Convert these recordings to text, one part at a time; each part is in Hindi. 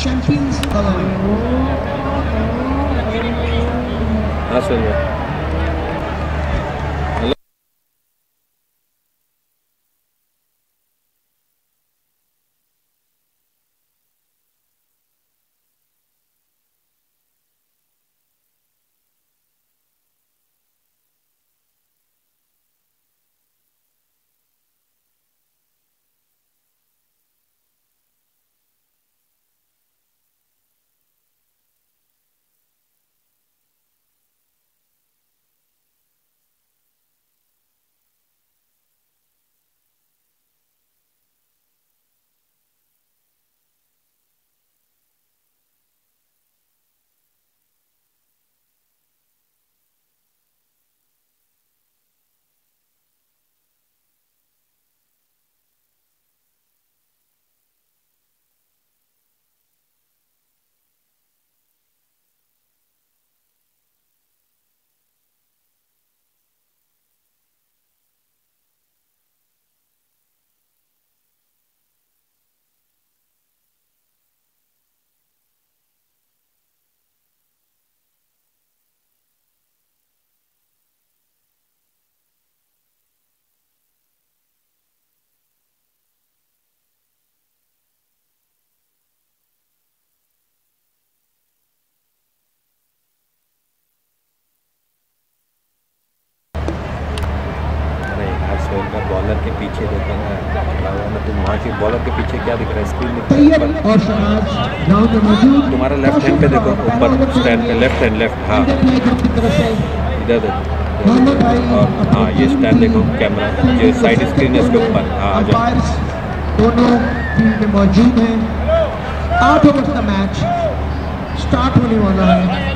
champions following. हाँ सुन बॉलर के पीछे देखो ना खड़ा हुआ ना, तुम वहाँ के बॉलर के पीछे क्या दिख रहा है स्क्रीन में? और ग्राउंड में मौजूद तुम्हारा लेफ्ट हैंड पे देखो, ऊपर स्टैंड पे लेफ्ट हैंड हाँ इधर देखो, और हाँ ये स्टैंड देखो, कैमरा जो साइड स्क्रीन है इसके ऊपर, हाँ आ जाओ। दोनों फील्ड में मौजूद हैं। 8 ओवर का मैच स्टार्ट होने वाला है।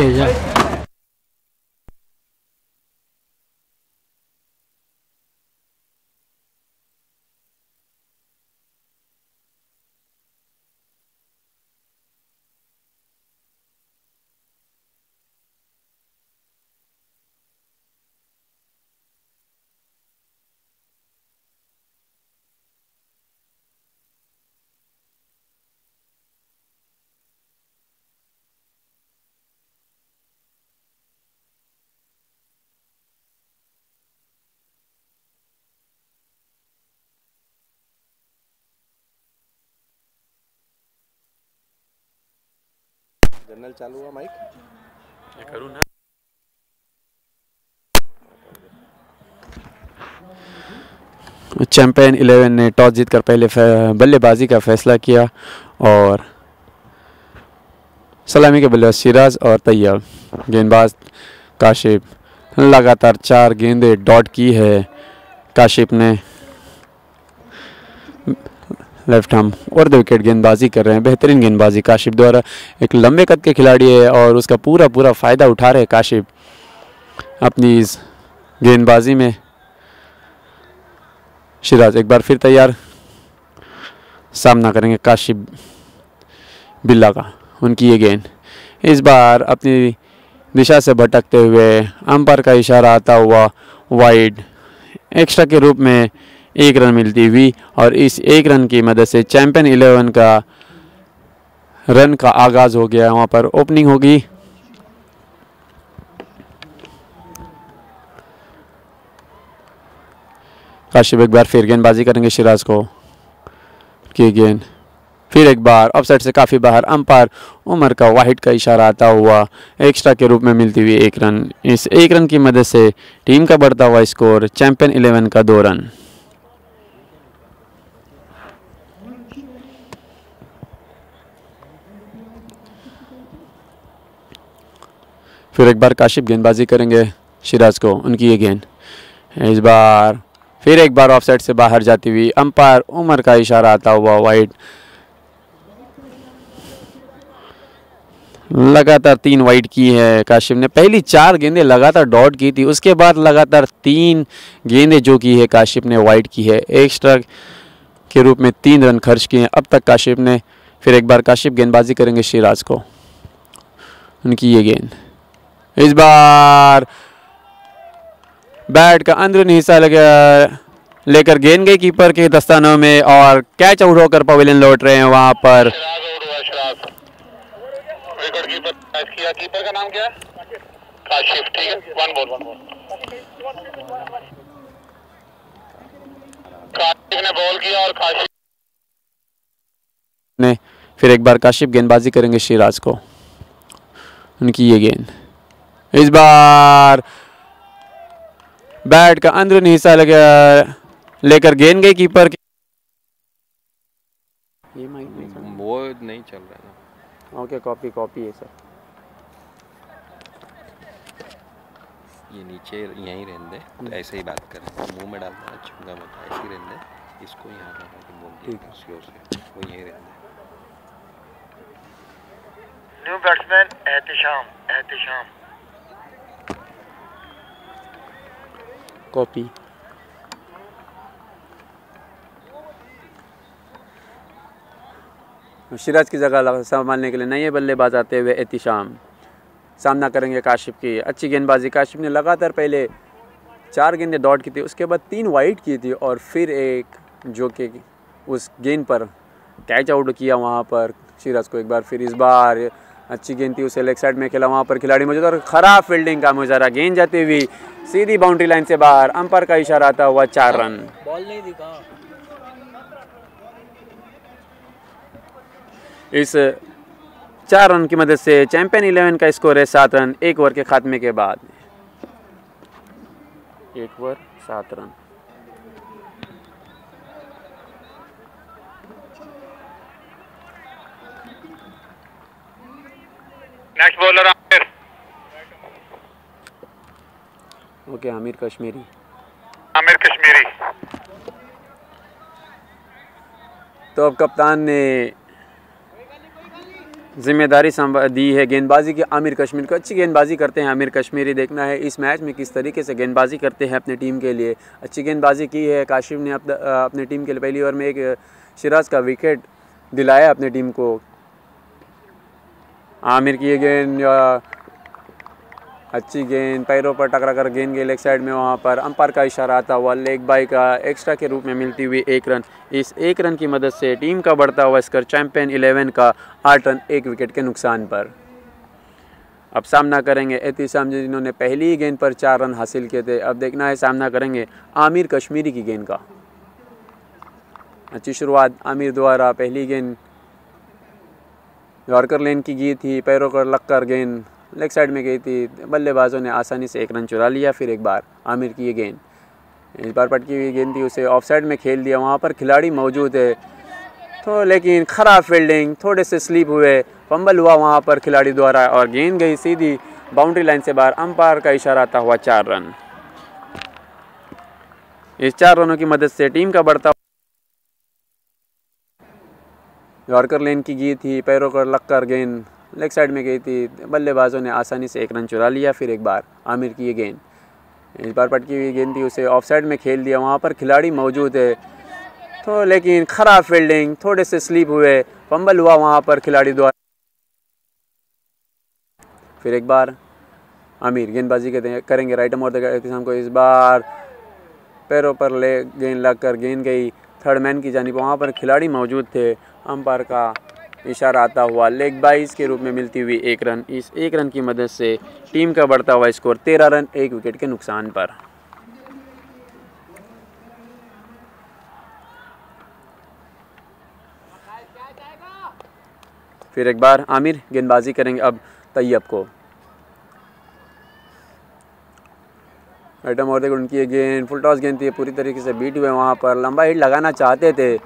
पीछे जा। जनरल चालू हुआ माइक? मैं करूँ ना? चैंपियन 11 ने टॉस जीतकर पहले बल्लेबाजी का फैसला किया और सलामी के बल्लेबाज सिराज और तैयब। गेंदबाज काशिफ लगातार 4 गेंदें डॉट की है। काशिफ ने लेफ्ट आर्म और 2 विकेट गेंदबाजी कर रहे हैं। बेहतरीन गेंदबाजी काशिफ द्वारा। एक लंबे कद के खिलाड़ी है और उसका पूरा फ़ायदा उठा रहे हैं काशिफ अपनी इस गेंदबाजी में। सिराज एक बार फिर तैयार, सामना करेंगे काशिफ बिल्ला का। उनकी ये गेंद इस बार अपनी दिशा से भटकते हुए अंपायर का इशारा आता हुआ वाइड, एक्स्ट्रा के रूप में 1 रन मिलती हुई और इस 1 रन की मदद से चैंपियन 11 का रन का आगाज हो गया। वहाँ पर ओपनिंग होगी। काशिफ एक बार फिर गेंदबाजी करेंगे सिराज को की गेंद फिर एक बार ऑफसाइड से काफ़ी बाहर। अंपायर उमर का वाहिद का इशारा आता हुआ एक्स्ट्रा के रूप में मिलती हुई 1 रन। इस 1 रन की मदद से टीम का बढ़ता हुआ स्कोर चैंपियन 11 का 2 रन। फिर एक बार काशिफ गेंदबाजी करेंगे सिराज को। उनकी ये गेंद इस बार फिर एक बार ऑफसाइड से बाहर जाती हुई। अंपायर उमर का इशारा आता हुआ वाइड। लगातार 3 वाइड की है काशिफ ने। पहली 4 गेंदें लगातार डॉट की थी, उसके बाद लगातार 3 गेंदें जो की है काशिफ ने वाइड की है। एक्स्ट्रा के रूप में 3 रन खर्च किए हैं अब तक काशिफ ने। फिर एक बार काशिफ गेंदबाजी करेंगे सिराज को। उनकी ये गेंद इस बार बैट का अंदरूनी हिस्सा लेकर गेंद गई कीपर के दस्तानों में और कैच आउट होकर पवेलियन लौट रहे हैं। वहां पर विकेट कीपर कैच किया। कीपर का नाम क्या है? काशिफ। ठीक है, 1 बॉल। काशिफ ने बॉल किया और काशिफ ने फिर एक बार काशिफ गेंदबाजी करेंगे सिराज को। उनकी ये गेंद इस बार बैट का अंदरूनी हिस्सा लेकर गेंद गई कीपर के। ये माइक वो नहीं चल रहा है ना। ओके, कॉपी है सर। ये नीचे यहीं रहने दे, ऐसे ही बात करें। मुंह में डालना चुंगा मत, ऐसे ही रहने दे। इसको यहाँ रखा बोल दिया स्लो से, वो यहीं रहने दे। New batsman Ehtisham. Copy. Siraj की जगह संभालने के लिए नए बल्लेबाज आते हुए एहतिशाम सामना करेंगे काशिफ की। अच्छी गेंदबाजी काशिफ ने। लगातार पहले 4 गेंदें डॉट की थी, उसके बाद 3 वाइड की थी और फिर एक जो कि उस गेंद पर कैच आउट किया वहाँ पर सिराज को। एक बार फिर इस बार अच्छी गेंद थी, उसे लेग साइड में खेला। वहाँ पर खिलाड़ी मौजूद और ख़राब फील्डिंग का मुजाहरा। गेंद जाती हुई सीधी बाउंड्री लाइन से बाहर। अंपायर का इशारा आता हुआ 4 रन। बॉल नहीं दिखा। इस 4 रन की मदद से चैंपियन 11 का स्कोर है 7 रन 1 ओवर के खात्मे के बाद। 1 over 7 run. Next bowler Aamir. Okay, Aamir Kashmiri. तो अब कप्तान ने जिम्मेदारी दी है गेंदबाजी की आमिर कश्मीर को। अच्छी गेंदबाजी करते हैं आमिर कश्मीरी। देखना है इस मैच में किस तरीके से गेंदबाजी करते हैं अपनी टीम के लिए। अच्छी गेंदबाजी की है काशिफ ने अपनी टीम के लिए। पहली ओवर में एक सिराज का विकेट दिलाया अपनी टीम को। आमिर की ये गेंद, अच्छी गेंद, पैरों पर टकरा कर गेंद के लेग साइड में, वहाँ पर अंपायर का इशारा आता हुआ लेग बाई का एक्स्ट्रा के रूप में मिलती हुई 1 रन। इस 1 रन की मदद से टीम का बढ़ता हुआ स्कोर चैंपियन 11 का 8 रन 1 विकेट के नुकसान पर। अब सामना करेंगे एहतिशाम जिन्होंने पहली ही गेंद पर 4 रन हासिल किए थे। अब देखना है सामना करेंगे आमिर कश्मीरी की गेंद का। अच्छी शुरुआत आमिर द्वारा। पहली गेंद यॉर्कर लेन की गई थी, पैरों पर लगकर गेंद लेग साइड में गई थी। बल्लेबाजों ने आसानी से 1 रन चुरा लिया। फिर एक बार आमिर की ये गेंद, इस बार पटकी हुई गेंद थी, उसे ऑफ साइड में खेल दिया। वहाँ पर खिलाड़ी मौजूद है तो लेकिन ख़राब फील्डिंग, थोड़े से स्लिप हुए, फंबल हुआ वहाँ पर खिलाड़ी द्वारा और गेंद गई सीधी बाउंड्री लाइन से बाहर। अंपायर का इशारा आता हुआ 4 रन। इस 4 रनों की मदद से टीम का बढ़ता यॉर्कर लेन की गई थी, पैरों पर लगकर गेंद लेग साइड में गई थी। बल्लेबाजों ने आसानी से 1 रन चुरा लिया। फिर एक बार आमिर की ये गेंद, इस बार पटकी हुई गेंद थी, उसे ऑफ साइड में खेल दिया। वहाँ पर खिलाड़ी मौजूद है तो लेकिन ख़राब फील्डिंग, थोड़े से स्लिप हुए, फंबल हुआ वहाँ पर खिलाड़ी द्वारा। फिर एक बार आमिर गेंदबाजी करेंगे राइट आर्म एहतिशाम को। इस बार पैरों पर गेंद लगकर गेंद गई थर्ड मैन की जानिब। वहाँ पर खिलाड़ी मौजूद थे। अंपायर का इशारा आता हुआ लेग बाइस के रूप में मिलती हुई 1 रन। इस 1 रन की मदद से टीम का बढ़ता हुआ स्कोर 13 रन 1 विकेट के नुकसान पर। फिर एक बार आमिर गेंदबाजी करेंगे अब तैयब को। आइटम और देखो उनकी ये गेंद फुल टॉस गेंद थी, पूरी तरीके से बीट हुए। वहाँ पर लंबा हिट लगाना चाहते थे।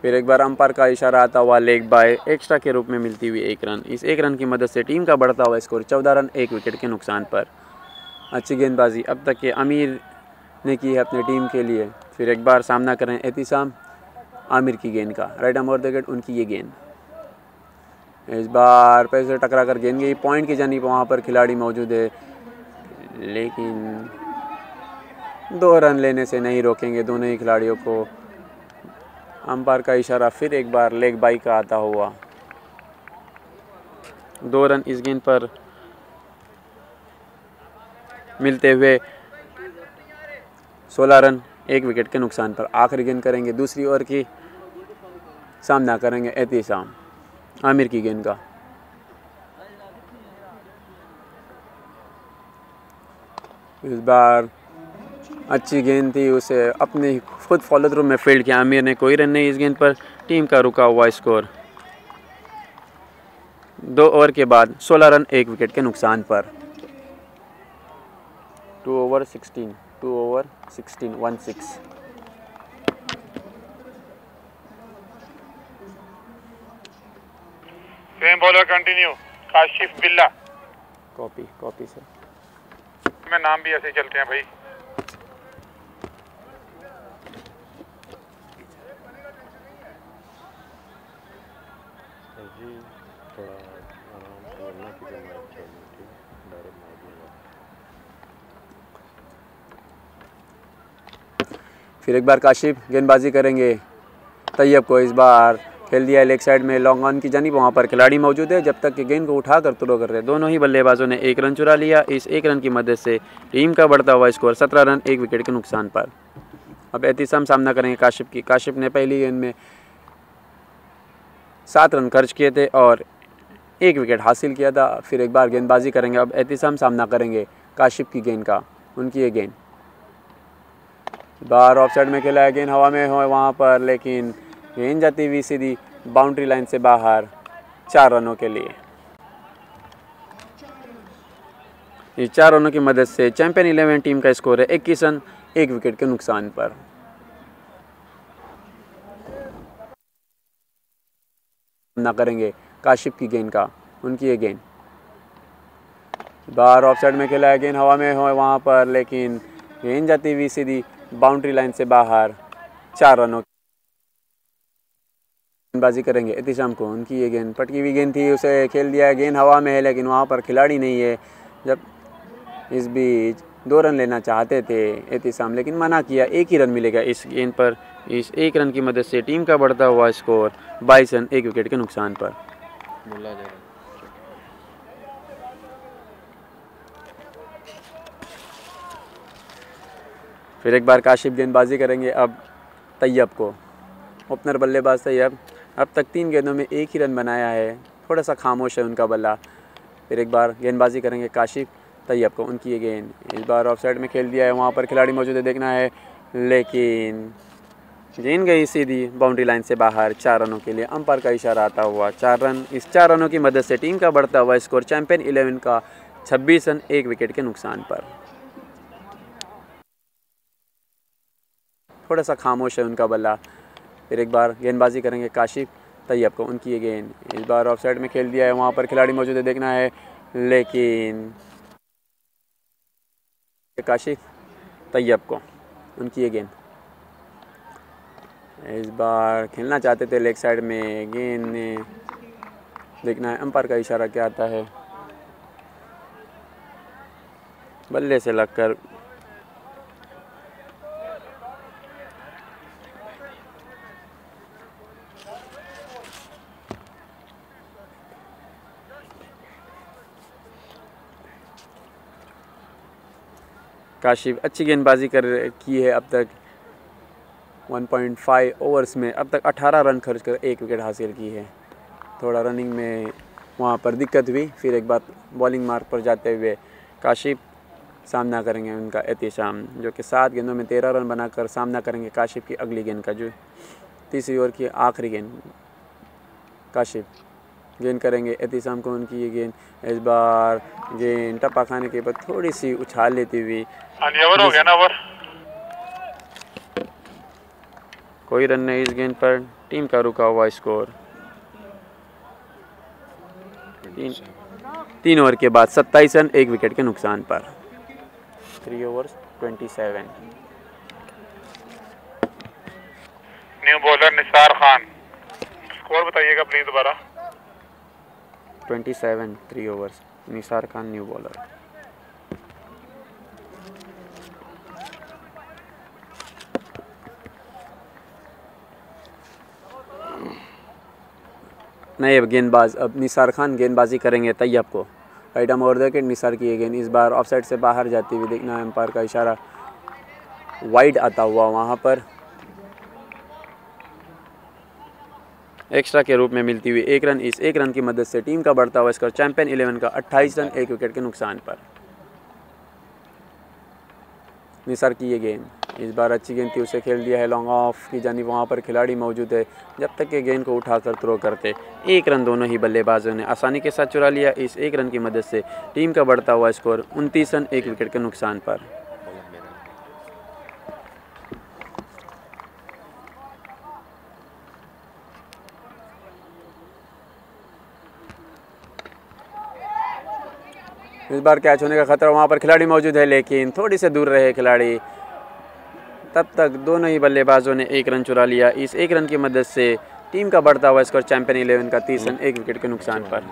फिर एक बार अंपायर का इशारा आता हुआ लेग बाय एक्स्ट्रा के रूप में मिलती हुई 1 रन। इस 1 रन की मदद से टीम का बढ़ता हुआ स्कोर 14 रन 1 विकेट के नुकसान पर। अच्छी गेंदबाजी अब तक के आमिर ने की है अपनी टीम के लिए। फिर एक बार सामना करें एहतिशाम आमिर की गेंद का। Right arm over the wicket उनकी ये गेंद, इस बार पैर से टकरा कर गेंद गई पॉइंट की जानिब। वहाँ पर खिलाड़ी मौजूद है लेकिन 2 रन लेने से नहीं रोकेंगे दोनों ही खिलाड़ियों को। अंपायर का इशारा फिर एक बार लेग बाई का आता हुआ। 2 रन इस गेंद पर मिलते हुए 16 रन 1 विकेट के नुकसान पर। आखिरी गेंद करेंगे दूसरी ओवर की। सामना करेंगे एहतिशाम आमिर की गेंद का। इस बार अच्छी गेंद थी, उसे अपने खुद फॉलो थ्रू में फील्ड किया आमिर ने। कोई रन नहीं इस गेंद पर। टीम का रुका हुआ स्कोर 2 ओवर के बाद 16 रन 1 विकेट के नुकसान पर। 2 over 16 1-6। Same bowler continue Kashif Billa. Copy sir. में नाम भी ऐसे चलते हैं भाई। फिर एक बार काशिफ गेंदबाजी करेंगे तैयब को। इस बार खेल दिया लेग साइड में लॉन्ग ऑन की जानिब। वहाँ पर खिलाड़ी मौजूद है जब तक कि गेंद को उठाकर थ्रो कर रहे। दोनों ही बल्लेबाजों ने 1 रन चुरा लिया। इस 1 रन की मदद से टीम का बढ़ता हुआ स्कोर 17 रन 1 विकेट के नुकसान पर। अब एहतिशाम सामना करेंगे काशिफ की। काशिफ ने पहली गेंद में 7 रन खर्च किए थे और 1 विकेट हासिल किया था। फिर एक बार गेंदबाजी करेंगे अब एहतिशाम सामना करेंगे काशिफ की गेंद का। उनकी ये गेंद बाहर ऑफ साइड में खेला है, गेंद हवा में हो वहाँ पर लेकिन गेंद जाती हुई सीधी बाउंड्री लाइन से बाहर 4 रनों के लिए। इस 4 रनों की मदद से चैंपियन 11 टीम का स्कोर है 21 रन 1 विकेट के नुकसान पर। सामना करेंगे काशिफ की गेंद का। उनकी ये गेंद बाहर ऑफ साइड में खेला है, गेंद हवा में हो वहाँ पर लेकिन गेंद जाती हुई सीधी बाउंड्री लाइन से बाहर 4 रनों। बाजी करेंगे एहतिशाम को। उनकी ये गेंद पटकी हुई गेंद थी, उसे खेल दिया। गेंद हवा में है लेकिन वहाँ पर खिलाड़ी नहीं है। जब इस बीच 2 रन लेना चाहते थे एहतिशाम, लेकिन मना किया। 1 ही रन मिलेगा इस गेंद पर। इस 1 रन की मदद से टीम का बढ़ता हुआ स्कोर 22 रन 1 विकेट के नुकसान पर। फिर एक बार काशिफ गेंदबाजी करेंगे अब तैयब को। ओपनर बल्लेबाज तैयब अब तक 3 गेंदों में 1 ही रन बनाया है। थोड़ा सा खामोश है उनका बल्ला। फिर एक बार गेंदबाजी करेंगे काशिफ तैयब को। उनकी ये गेंद इस बार ऑफ साइड में खेल दिया है। वहाँ पर खिलाड़ी मौजूद है, देखना है, लेकिन गेंद गई सीधी बाउंड्री लाइन से बाहर। 4 रनों के लिए अंपायर का इशारा आता हुआ 4 रन। इस 4 रनों की मदद से टीम का बढ़ता हुआ स्कोर चैंपियन 11 का 26 रन 1 विकेट के नुकसान पर। थोड़ा सा खामोश है उनका बल्ला। फिर एक बार गेंदबाजी करेंगे काशिफ तैयब को। उनकी ये गेंद इस बार ऑफ साइड में खेल दिया है। वहाँ पर खिलाड़ी मौजूद है, देखना है, लेकिन काशिफ तैयब को। उनकी ये गेंद इस बार खेलना चाहते थे लेग साइड में। गेंद ने, देखना है अंपायर का इशारा क्या आता है। बल्ले से लगकर काशिफ अच्छी गेंदबाजी की है अब तक। 1.5 ओवर्स में अब तक 18 रन खर्च कर 1 विकेट हासिल की है। थोड़ा रनिंग में वहाँ पर दिक्कत हुई। फिर एक बार बॉलिंग मार्क पर जाते हुए काशिफ सामना करेंगे उनका एहतिशाम, जो कि 7 गेंदों में 13 रन बनाकर सामना करेंगे काशिफ की अगली गेंद का, जो तीसरी ओवर की आखिरी गेंद। काशिफ गेंद करेंगे एहतिशाम को। उनकी ये गेंद इस बार गेंद टप्पा खाने के बाद थोड़ी सी उछाल लेती हुई। ओवर हो गया ना, ओवर। कोई रन नहीं इस गेंद पर। टीम का रुका हुआ स्कोर 3 ओवर के बाद 27 रन 1 विकेट के नुकसान पर। 3 overs 27। New bowler Nisar Khan. Score बताइएगा प्लीज दोबारा। 27 3 overs. Nisar Khan new bowler. नए गेंदबाज अब निसार खान गेंदबाजी करेंगे तैयब को। राइट आर्म ओवर देकर निसार की ये गेंद इस बार ऑफ साइड से बाहर जाती हुई, देखना है अंपायर का इशारा। वाइड आता हुआ वहाँ पर एक्स्ट्रा के रूप में मिलती हुई 1 रन। इस 1 रन की मदद से टीम का बढ़ता हुआ स्कोर चैंपियन 11 का 28 रन 1 विकेट के नुकसान पर। निसार की ये गेंद इस बार अच्छी गेंद थी, उसे खेल दिया है लॉन्ग ऑफ की जानिब। वहाँ पर खिलाड़ी मौजूद है, जब तक के गेंद को उठाकर थ्रो करते। 1 रन दोनों ही बल्लेबाजों ने आसानी के साथ चुरा लिया। इस 1 रन की मदद से टीम का बढ़ता हुआ स्कोर 29 रन 1 विकेट के नुकसान पर। इस बार कैच होने का खतरा, वहाँ पर खिलाड़ी मौजूद है लेकिन थोड़ी से दूर रहे खिलाड़ी। तब तक दोनों ही बल्लेबाजों ने 1 रन चुरा लिया। इस 1 रन की मदद से टीम का बढ़ता हुआ स्कोर चैंपियन 11 का 30 रन 1 विकेट के नुकसान पर।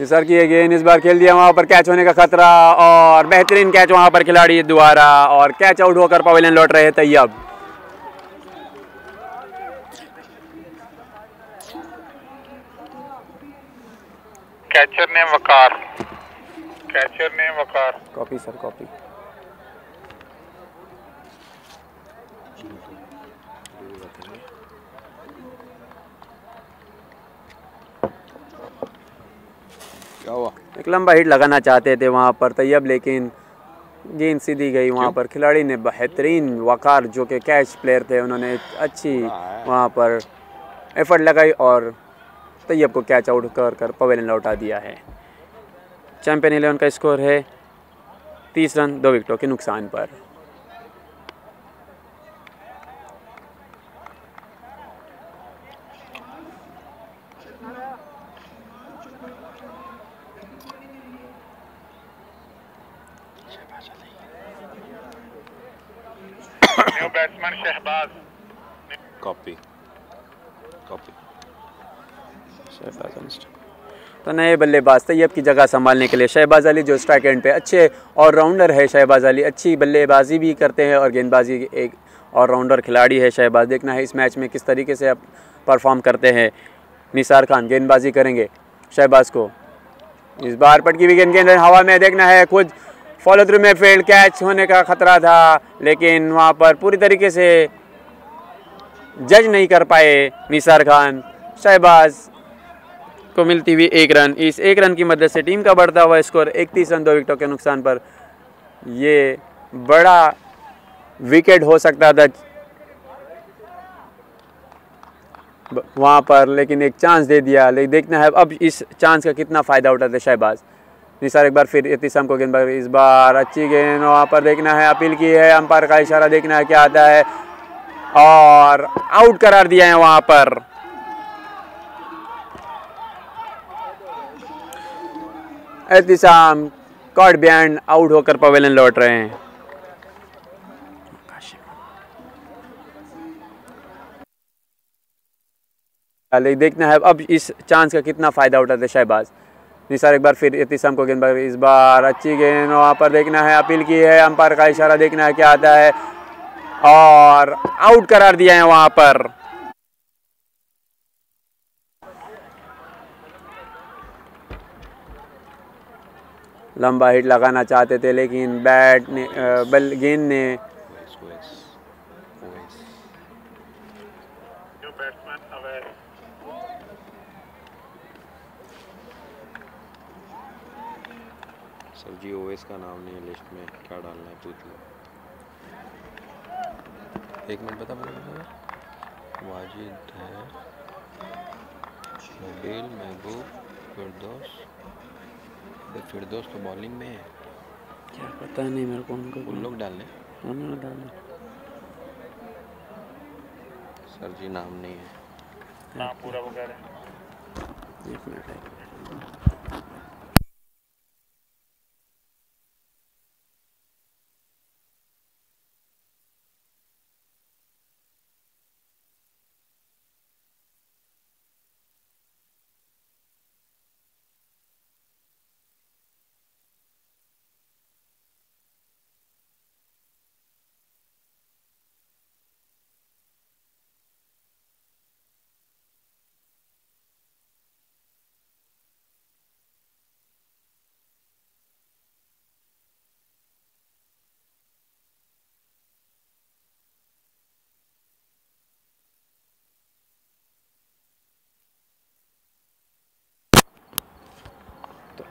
निसार की ये गेंद इस बार खेल दिया, वहाँ पर कैच होने का खतरा और बेहतरीन कैच वहाँ पर खिलाड़ी द्वारा, और कैच आउट होकर पवेलियन लौट रहे तैयब। कैचर ने वकार। कैचर ने वकार। Copy sir, copy. क्या हुआ? एक लंबा हिट लगाना चाहते थे वहाँ पर तैयब, लेकिन गेंद सीधी गई। वहाँ पर खिलाड़ी ने बेहतरीन वकार, जो कि कैच प्लेयर थे, उन्होंने अच्छी वहाँ पर एफर्ट लगाई और तैयब को कैच आउट कर पवेलियन लौटा दिया है। चैंपियन 11 का स्कोर है 30 रन 2 विकेटों के नुकसान पर। Batsman Shahbaz. Copy copy. Shahbaz on. तो नए बल्लेबाज तैयब की जगह संभालने के लिए शहबाज अली जो स्ट्राइक एंड पे अच्छे ऑलराउंडर है। शहबाज अली अच्छी बल्लेबाजी भी करते हैं और गेंदबाजी एक ऑलराउंडर खिलाड़ी है शहबाज। देखना है इस मैच में किस तरीके से अब परफॉर्म करते हैं। निसार खान गेंदबाजी करेंगे शहबाज को, इस बार पटकी हुई गेंद हवा में, देखना है खुद फॉलो थ्रू में फील्ड कैच होने का खतरा था लेकिन वहाँ पर पूरी तरीके से जज नहीं कर पाए निसार खान। शहबाज को मिलती हुई 1 रन, इस 1 रन की मदद से टीम का बढ़ता हुआ स्कोर 31 रन 2 विकेटों के नुकसान पर। ये बड़ा विकेट हो सकता था वहाँ पर लेकिन एक चांस दे दिया। लेकिन देखना है अब इस चांस का कितना फ़ायदा उठाते शहबाज। निसार एक बार फिर एहतिसाम को गेंद, इस बार अच्छी गेंद वहाँ पर, देखना है अपील की है अंपायर का इशारा, देखना है क्या आता है और आउट करार दिया है वहाँ पर। एहतिसाम कॉट बिहाइंड आउट होकर पवेलियन लौट रहे हैं। देखना है अब इस चांस का कितना फ़ायदा उठाते शहबाज। निसार एक बार फिर एहतिसाम को गेंद, इस बार अच्छी गेंद वहाँ पर, देखना है अपील की है अंपायर का इशारा, देखना है क्या आता है और आउट करार दिया है वहाँ पर। लंबा हिट लगाना चाहते थे लेकिन बैट ने गेंद ने सर जी ओवेस का नाम नहीं है लिस्ट में, क्या डालना है पूछ लो। 1 मिनट बता मुझे। वाजिद है, नबील, महबूब, फिरदौस तो बॉलिंग में है, क्या पता नहीं मेरे को उनको उन लोग डालने उन्होंने डालना। सर जी नाम नहीं है, नाम पूरा वो कह रहे हैं। 1 मिनट।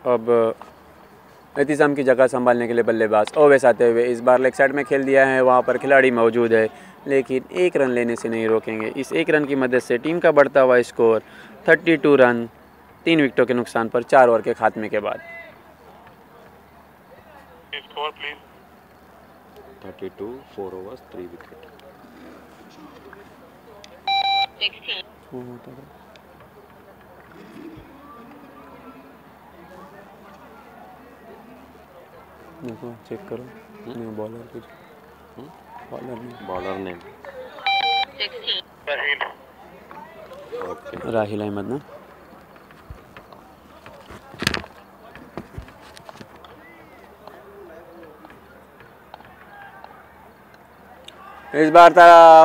अब एहतिसाम की जगह संभालने के लिए बल्लेबाज ओवेस आते हुए, इस बार लेग साइड में खेल दिया है, वहाँ पर खिलाड़ी मौजूद है लेकिन 1 रन लेने से नहीं रोकेंगे। इस 1 रन की मदद से टीम का बढ़ता हुआ स्कोर 32 रन 3 विकेटों के नुकसान पर 4 ओवर के खात्मे के बाद। Score please. 32 4 overs 3 wicket. 16 देखो चेक करो, नहीं बॉलर कुछ बॉलर ने 16 ओके राहिल अहमद ना। इस बार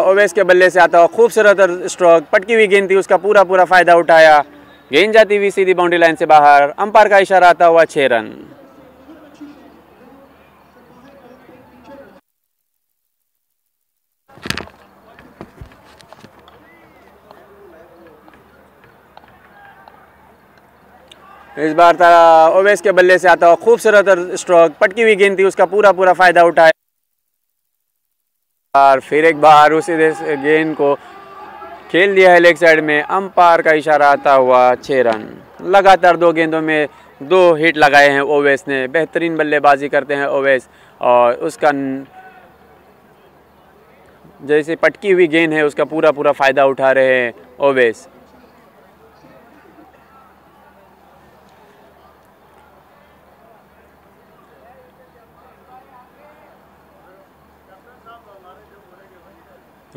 ओवेस के बल्ले से आता हुआ खूबसूरत स्ट्रोक, पटकी हुई गेंद थी, उसका पूरा फ़ायदा उठाया, गेंद जाती हुई सीधी बाउंड्री लाइन से बाहर, अंपायर का इशारा आता हुआ 6 रन। इस बार ओवेस के बल्ले से आता हुआ खूबसूरत स्ट्रोक, पटकी हुई गेंद थी, उसका पूरा फ़ायदा उठाया और फिर एक बार उसी गेंद को खेल दिया है लेग साइड में, अंपायर का इशारा आता हुआ 6 रन। लगातार 2 गेंदों में 2 हिट लगाए हैं ओवेस ने, बेहतरीन बल्लेबाजी करते हैं ओवेस और उसका जैसे पटकी हुई गेंद है उसका पूरा फ़ायदा उठा रहे हैं ओवेस।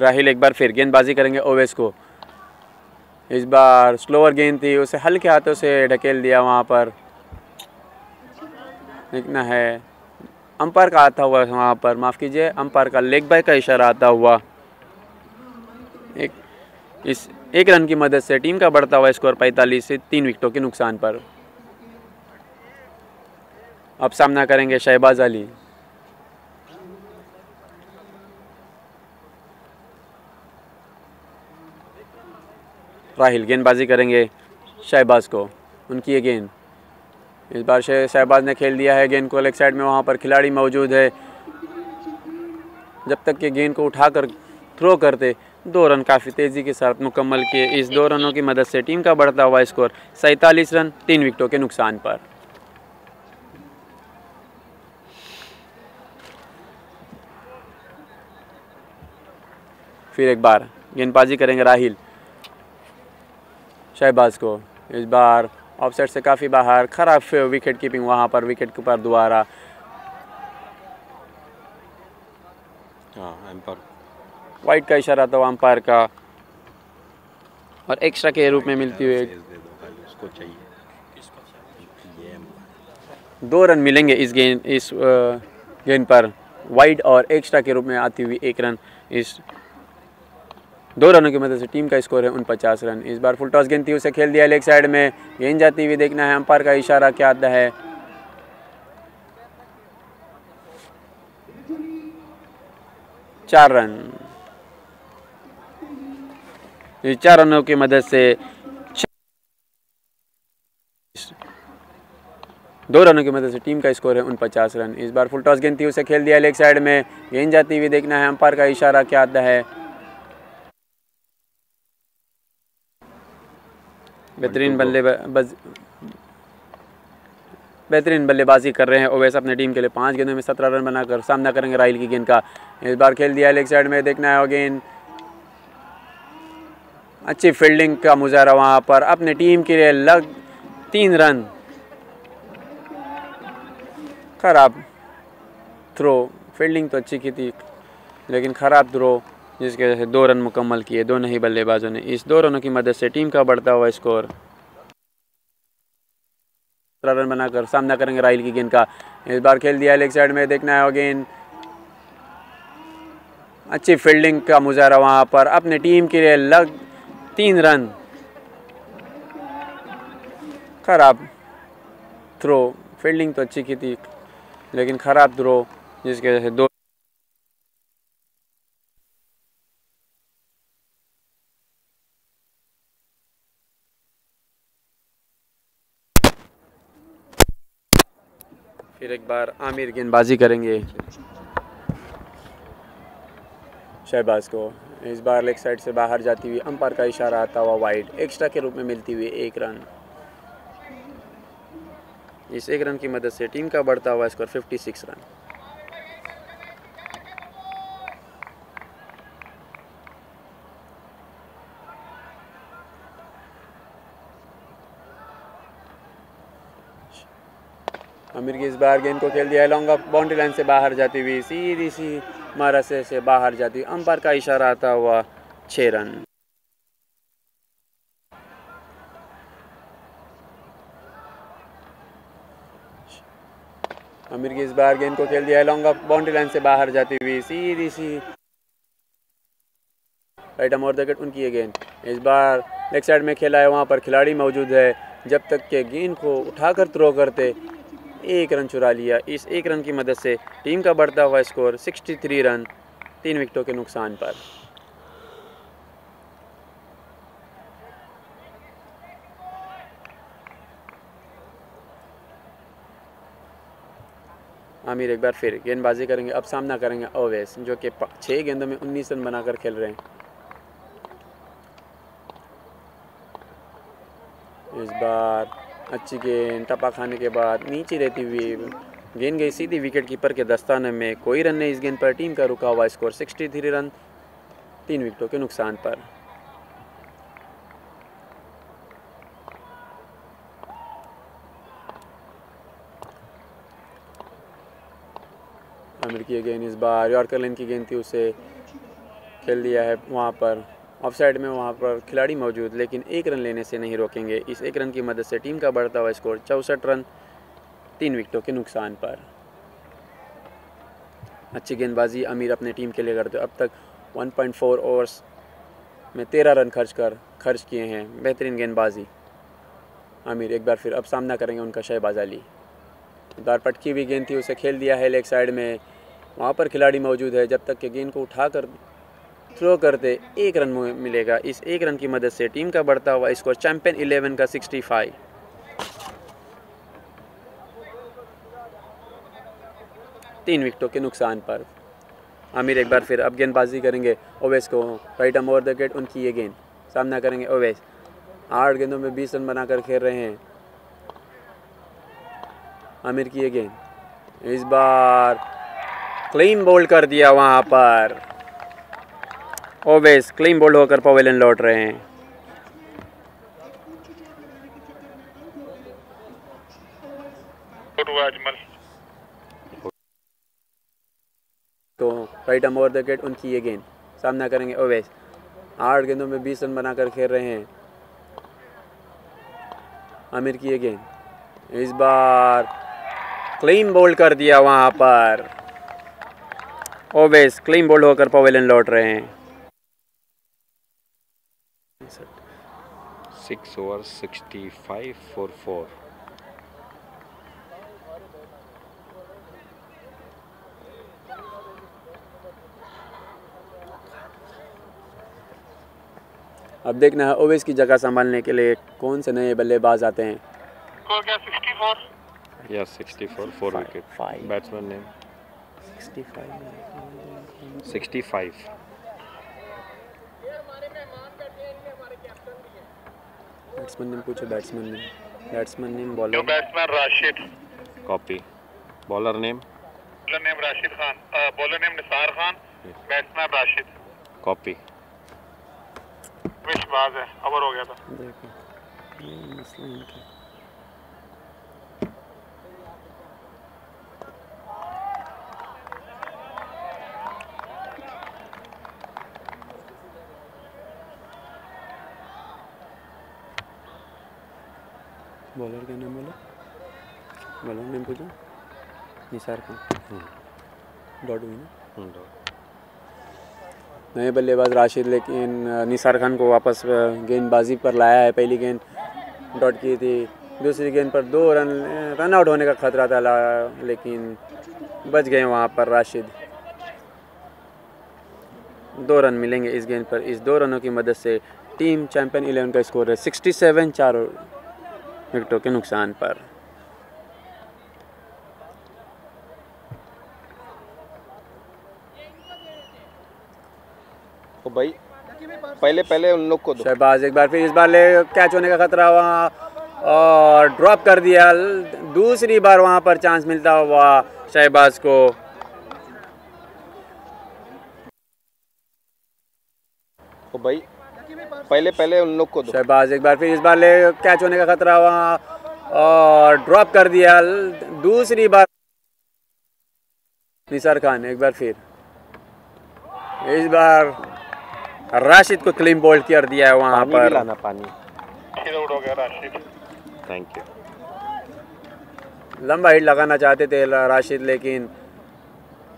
राहिल एक बार फिर गेंदबाजी करेंगे ओवेस को। इस बार स्लोअर गेंद थी, उसे हल्के हाथों से ढकेल दिया वहाँ पर। देखना है अंपायर का आता हुआ वहाँ पर, माफ़ कीजिए, अंपायर का लेग बाय का इशारा आता हुआ। इस एक रन की मदद से टीम का बढ़ता हुआ स्कोर 45 से 3 विकेटों के नुकसान पर। अब सामना करेंगे शहबाज अली। राहिल गेंदबाजी करेंगे शहबाज को, उनकी ये गेंद। इस बार शहबाज ने खेल दिया है गेंद को लेग साइड में, वहाँ पर खिलाड़ी मौजूद है। जब तक कि गेंद को उठाकर थ्रो करते 2 रन काफ़ी तेज़ी के साथ मुकम्मल किए। इस 2 रनों की मदद से टीम का बढ़ता हुआ स्कोर 47 रन 3 विकेटों के नुकसान पर। फिर एक बार गेंदबाजी करेंगे राहिल शहबाज को। इस बार ऑफसाइड से काफ़ी बाहर, खराब विकेट कीपिंग वहाँ पर, विकेट कीपर द्वारा। वाइड का इशारा था अंपायर का और एक्स्ट्रा के रूप में मिलती हुई 2 रन मिलेंगे इस गेंद पर, वाइड और एक्स्ट्रा के रूप में आती हुई 1 रन। इस 2 रनों की मदद से टीम का स्कोर है 49 रन। इस बार फुल टॉस गेंद थी, उसे खेल दिया लेग साइड में, गेंद जाती हुई। देखना है अंपायर का इशारा क्या आता है। चार रन। इस 4 रनों की मदद से 2 रनों की मदद से टीम का स्कोर है 49 रन। इस बार फुल टॉस गेंद थी, उसे खेल दिया लेग साइड में, गेंद जाती हुई। देखना है अंपायर का इशारा क्या आता है। बेहतरीन बल्लेबाजी कर रहे हैं ओवैस अपने टीम के लिए। 5 गेंदों में 17 रन बनाकर सामना करेंगे राहिल की गेंद का। इस बार खेल दिया लेग साइड में। देखना है गेंद, अच्छी फील्डिंग का मुजाहरा वहाँ पर, अपने टीम के लिए 3 रन। खराब थ्रो, फील्डिंग तो अच्छी की थी लेकिन ख़राब थ्रो, जिसकी वजह से 2 रन मुकम्मल किए दोनों ही बल्लेबाजों ने। इस 2 रनों की मदद से टीम का बढ़ता हुआ स्कोर 17 रन बनाकर सामना करेंगे राहिल की गेंद का। इस बार खेल दिया लेग साइड में। देखना है गेंद, अच्छी फील्डिंग का मुजाहरा वहाँ पर, अपने टीम के लिए 3 रन। खराब थ्रो, फील्डिंग तो अच्छी की थी लेकिन ख़राब थ्रो, जिसकी वजह से 2 फिर एक बार आमिर गेंदबाजी करेंगे शहबाज को। इस बार लेग साइड से बाहर जाती हुई, अंपायर का इशारा आता हुआ वाइड, एक्स्ट्रा के रूप में मिलती हुई 1 रन। इस 1 रन की मदद से टीम का बढ़ता हुआ स्कोर 56 रन। आमिर की इस बार गेंद को खेल दिया लॉन्ग ऑफ, बाउंड्री लाइन से बाहर जाती हुई, सीधी सी मारा से बाहर जाती हुई, अंपायर का इशारा आता हुआ 6 रन। आमिर की इस बार गेंद को खेल दिया लॉन्ग ऑफ, बाउंड्री लाइन से बाहर जाती हुई, सीधी सी right arm over the wicket, उनकी ये गेंद। इस बार लेग साइड में खेला है, वहाँ पर खिलाड़ी मौजूद है। जब तक के गेंद को उठाकर थ्रो करते 1 रन चुरा लिया। इस 1 रन की मदद से टीम का बढ़ता हुआ स्कोर 63 रन 3 विकेटों के नुकसान पर। आमिर एक बार फिर गेंदबाजी करेंगे। अब सामना करेंगे ओवैस, जो कि 6 गेंदों में 19 रन बनाकर खेल रहे हैं। इस बार अच्छी गेंद, टपा खाने के बाद नीचे रहती हुई गेंद गई सीधी विकेट कीपर के दस्ताने में। कोई रन नहीं इस गेंद पर, टीम का रुका हुआ स्कोर 63 रन 3 विकेटों के नुकसान पर। आमिर की गेंद, इस बार यॉर्कर लाइन की गेंद थी, उसे खेल दिया है वहाँ पर ऑफ साइड में, वहाँ पर खिलाड़ी मौजूद, लेकिन एक रन लेने से नहीं रोकेंगे। इस एक रन की मदद से टीम का बढ़ता हुआ स्कोर 64 रन 3 विकेटों के नुकसान पर। अच्छी गेंदबाजी आमिर अपने टीम के लिए करते। अब तक 1.4 ओवर्स में 13 रन खर्च किए हैं। बेहतरीन गेंदबाजी आमिर। एक बार फिर अब सामना करेंगे उनका शहबाज अली। दार पटकी हुई गेंद थी, उसे खेल दिया है लेग साइड में, वहाँ पर खिलाड़ी मौजूद है। जब तक कि गेंद को उठाकर थ्रो करते एक रन मिलेगा। इस एक रन की मदद से टीम का बढ़ता हुआ स्कोर चैंपियन 11 का 65 3 विकेटों के नुकसान पर। आमिर एक बार फिर अब गेंदबाजी करेंगे ओवैस को, right arm over the wicket, उनकी ये गेंद। सामना करेंगे ओवैस, 8 गेंदों में 20 रन बनाकर खेल रहे हैं। आमिर की ये गेंद, इस बार क्लीन बोल्ड कर दिया वहाँ पर। ओवैस क्लीन बोल्ड होकर पवेलियन लौट रहे हैं। तो right arm over the wicket, उनकी ये गेंद। सामना करेंगे ओवैस, 8 गेंदों में 20 रन बनाकर खेल रहे हैं। आमिर की ये गेंद, इस बार क्लीन बोल्ड कर दिया वहाँ पर। ओवैस क्लीन बोल्ड होकर पवेलियन लौट रहे हैं। 6 overs 65 for 4। अब देखना है ओवैस की जगह संभालने के लिए कौन से नए बल्लेबाज आते हैं। स्कोर क्या 64? या 64 4 wicket. Five. Batsman name 65। Batsman name पूछो, batsman name new bowler batsman Rashid, copy. Bowler name bowler name Rashid Khan, bowler name Nisar Khan, batsman Rashid. Copy. विश्वास है, ओवर हो गया था। देखो ये मसला इनका। बॉलर का नाम बोलो, बॉलर नेम पूछो, निसार खान। डॉट हुई ना। नए बल्लेबाज राशिद, लेकिन निसार खान को वापस गेंदबाजी पर लाया है। पहली गेंद डॉट की थी, दूसरी गेंद पर 2 रन आउट होने का खतरा था, लेकिन बच गए वहाँ पर राशिद। 2 रन मिलेंगे इस गेंद पर। इस 2 रनों की मदद से टीम चैंपियन 11 का स्कोर है 67 4 विकेटों के नुकसान पर। तो भाई पहले उन लोग को दो। शहबाज एक बार फिर, इस बार ले कैच होने का खतरा वहाँ और ड्रॉप कर दिया। दूसरी बार वहाँ पर चांस मिलता हुआ शहबाज को। तो भाई पहले उन लोग को दो। शहबाज एक बार फिर, इस बार ले कैच होने का खतरा वहाँ और ड्रॉप कर दिया। दूसरी बार निसार खान एक बार फिर, इस बार राशिद को क्लीन बोल्ड कर दिया है वहाँ पानी पर। भी लाना, पानी। आउट हो गया राशिद। Thank you. लंबा हिट लगाना चाहते थे राशिद, लेकिन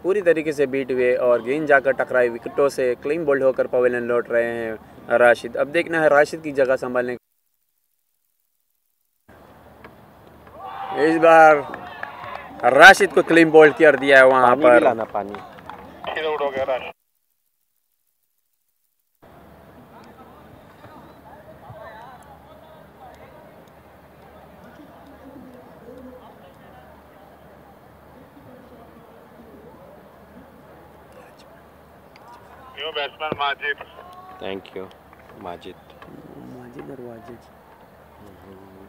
पूरी तरीके से बीट हुए और गेंद जाकर टकराई विकेटों से। क्लीन बोल्ड होकर पवेलियन लौट रहे हैं राशिद। अब देखना है राशिद की जगह संभालने। इस बार राशिद को क्लीन बोल्ड कर दिया है वहाँ पानी भी पर। लाना, पानी। आउट हो गया Rashid. New batsman Majid. Thank you. Majid और वाजिद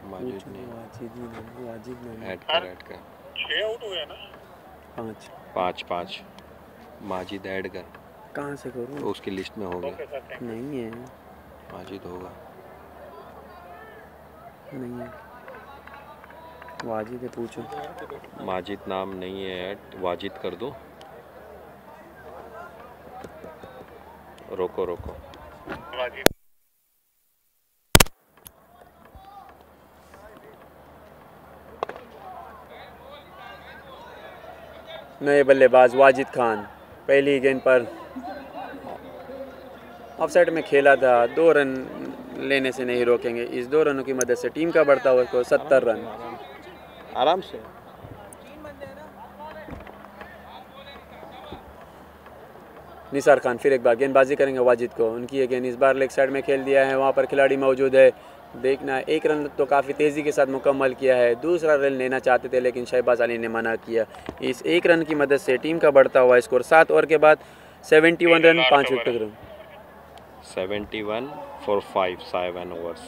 माजिद ने वाजिद ऐड कर 6 आउट हुए ना। 5 माजिद ऐड कर। कहाँ से करूँ? तो उसकी लिस्ट में होगा। नहीं है, माजिद होगा। नहीं है, वाजिद है, पूछो। माजिद नाम नहीं है ऐड, वाजिद कर दो। रोको रोको। नए बल्लेबाज वाजिद खान पहली गेंद पर ऑफसाइड में खेला था, 2 रन लेने से नहीं रोकेंगे। इस 2 रनों की मदद से टीम का बढ़ता हुआ स्कोर 70 रन। आराम से। निसार खान फिर एक बार गेंदबाजी करेंगे वाजिद को। उनकी ये गेंद इस बार लेग साइड में खेल दिया है, वहाँ पर खिलाड़ी मौजूद है। देखना, 1 रन तो काफ़ी तेज़ी के साथ मुकम्मल किया है। दूसरा रन लेना चाहते थे लेकिन शहबाज अली ने मना किया। इस 1 रन की मदद से टीम का बढ़ता हुआ स्कोर 7 ओवर के बाद 71 run, 5 wicket run. 71 for 5 7 overs।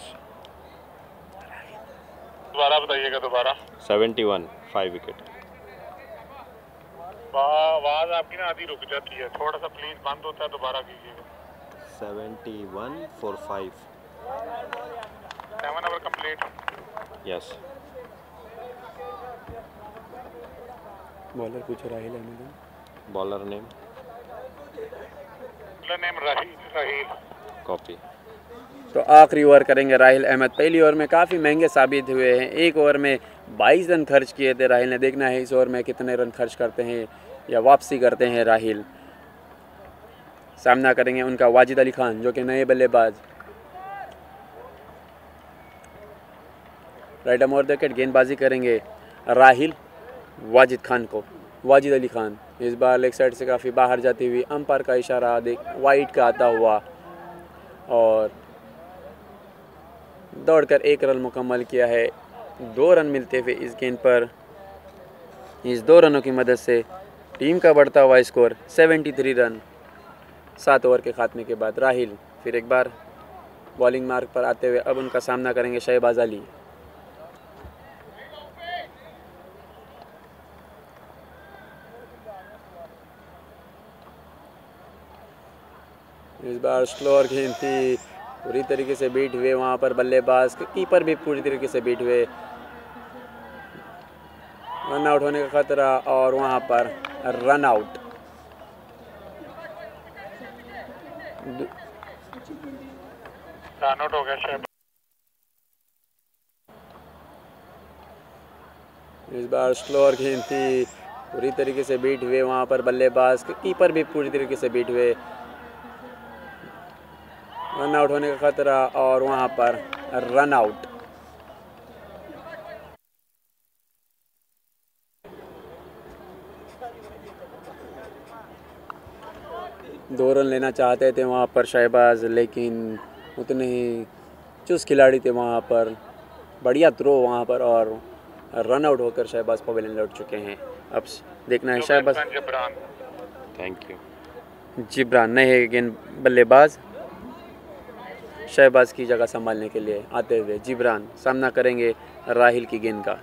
दोबारा बताइएगा दोबारा। 71 5 विकेट। आवाज़ आपकी ना आधी रुक जाती है, थोड़ा सा प्लीज़ बंद होता है, दोबारा कीजिएगा। 71 for 5। 7 over complete. Yes. Bowler पूछ Rahil Ahmed. Bowler name Rahil. Copy. तो आखिरी ओवर करेंगे राहिल अहमद। पहली ओवर में काफ़ी महंगे साबित हुए हैं। 1 ओवर में 22 रन खर्च किए थे राहिल ने। देखना है इस ओवर में कितने रन खर्च करते हैं या वापसी करते हैं राहिल। सामना करेंगे उनका वाजिद अली खान जो कि नए बल्लेबाज। राइट आर्म ओवर विकेट गेंदबाजी करेंगे राहिल वाजिद खान को। वाजिद अली खान इस बार लेग साइड से काफ़ी बाहर जाती हुई, अंपायर का इशारा देख वाइड का आता हुआ और दौड़कर 1 रन मुकम्मल किया है। 2 रन मिलते हुए इस गेंद पर। इस 2 रनों की मदद से टीम का बढ़ता हुआ स्कोर 73 रन 7 ओवर के खात्मे के बाद। राहिल फिर एक बार बॉलिंग मार्क पर आते हुए अब उनका सामना करेंगे शहबाज अली। इस बार स्लोअर गेंद थी, पूरी तरीके से बीट हुए वहाँ पर बल्लेबाज, कीपर भी पूरी तरीके से बीट हुए। रन आउट होने का खतरा और वहाँ पर रन आउट। रन आउट हो गया शहबाज। इस बार स्लोअर गेंद थी, पूरी तरीके से बीट हुए वहाँ पर बल्लेबाज, कीपर भी पूरी तरीके से बीट हुए। रन आउट होने का खतरा और वहाँ पर रन आउट। दो रन लेना चाहते थे वहाँ पर शहबाज, लेकिन उतने ही चुस्त खिलाड़ी थे वहाँ पर। बढ़िया थ्रो वहाँ पर और रन आउट होकर शहबाज पवेलियन लौट चुके हैं। अब देखना है शहबाज। Thank you. जिब्रान नए गेंद बल्लेबाज शहबाज की जगह संभालने के लिए आते हुए जिब्रान सामना करेंगे राहिल की गेंद का।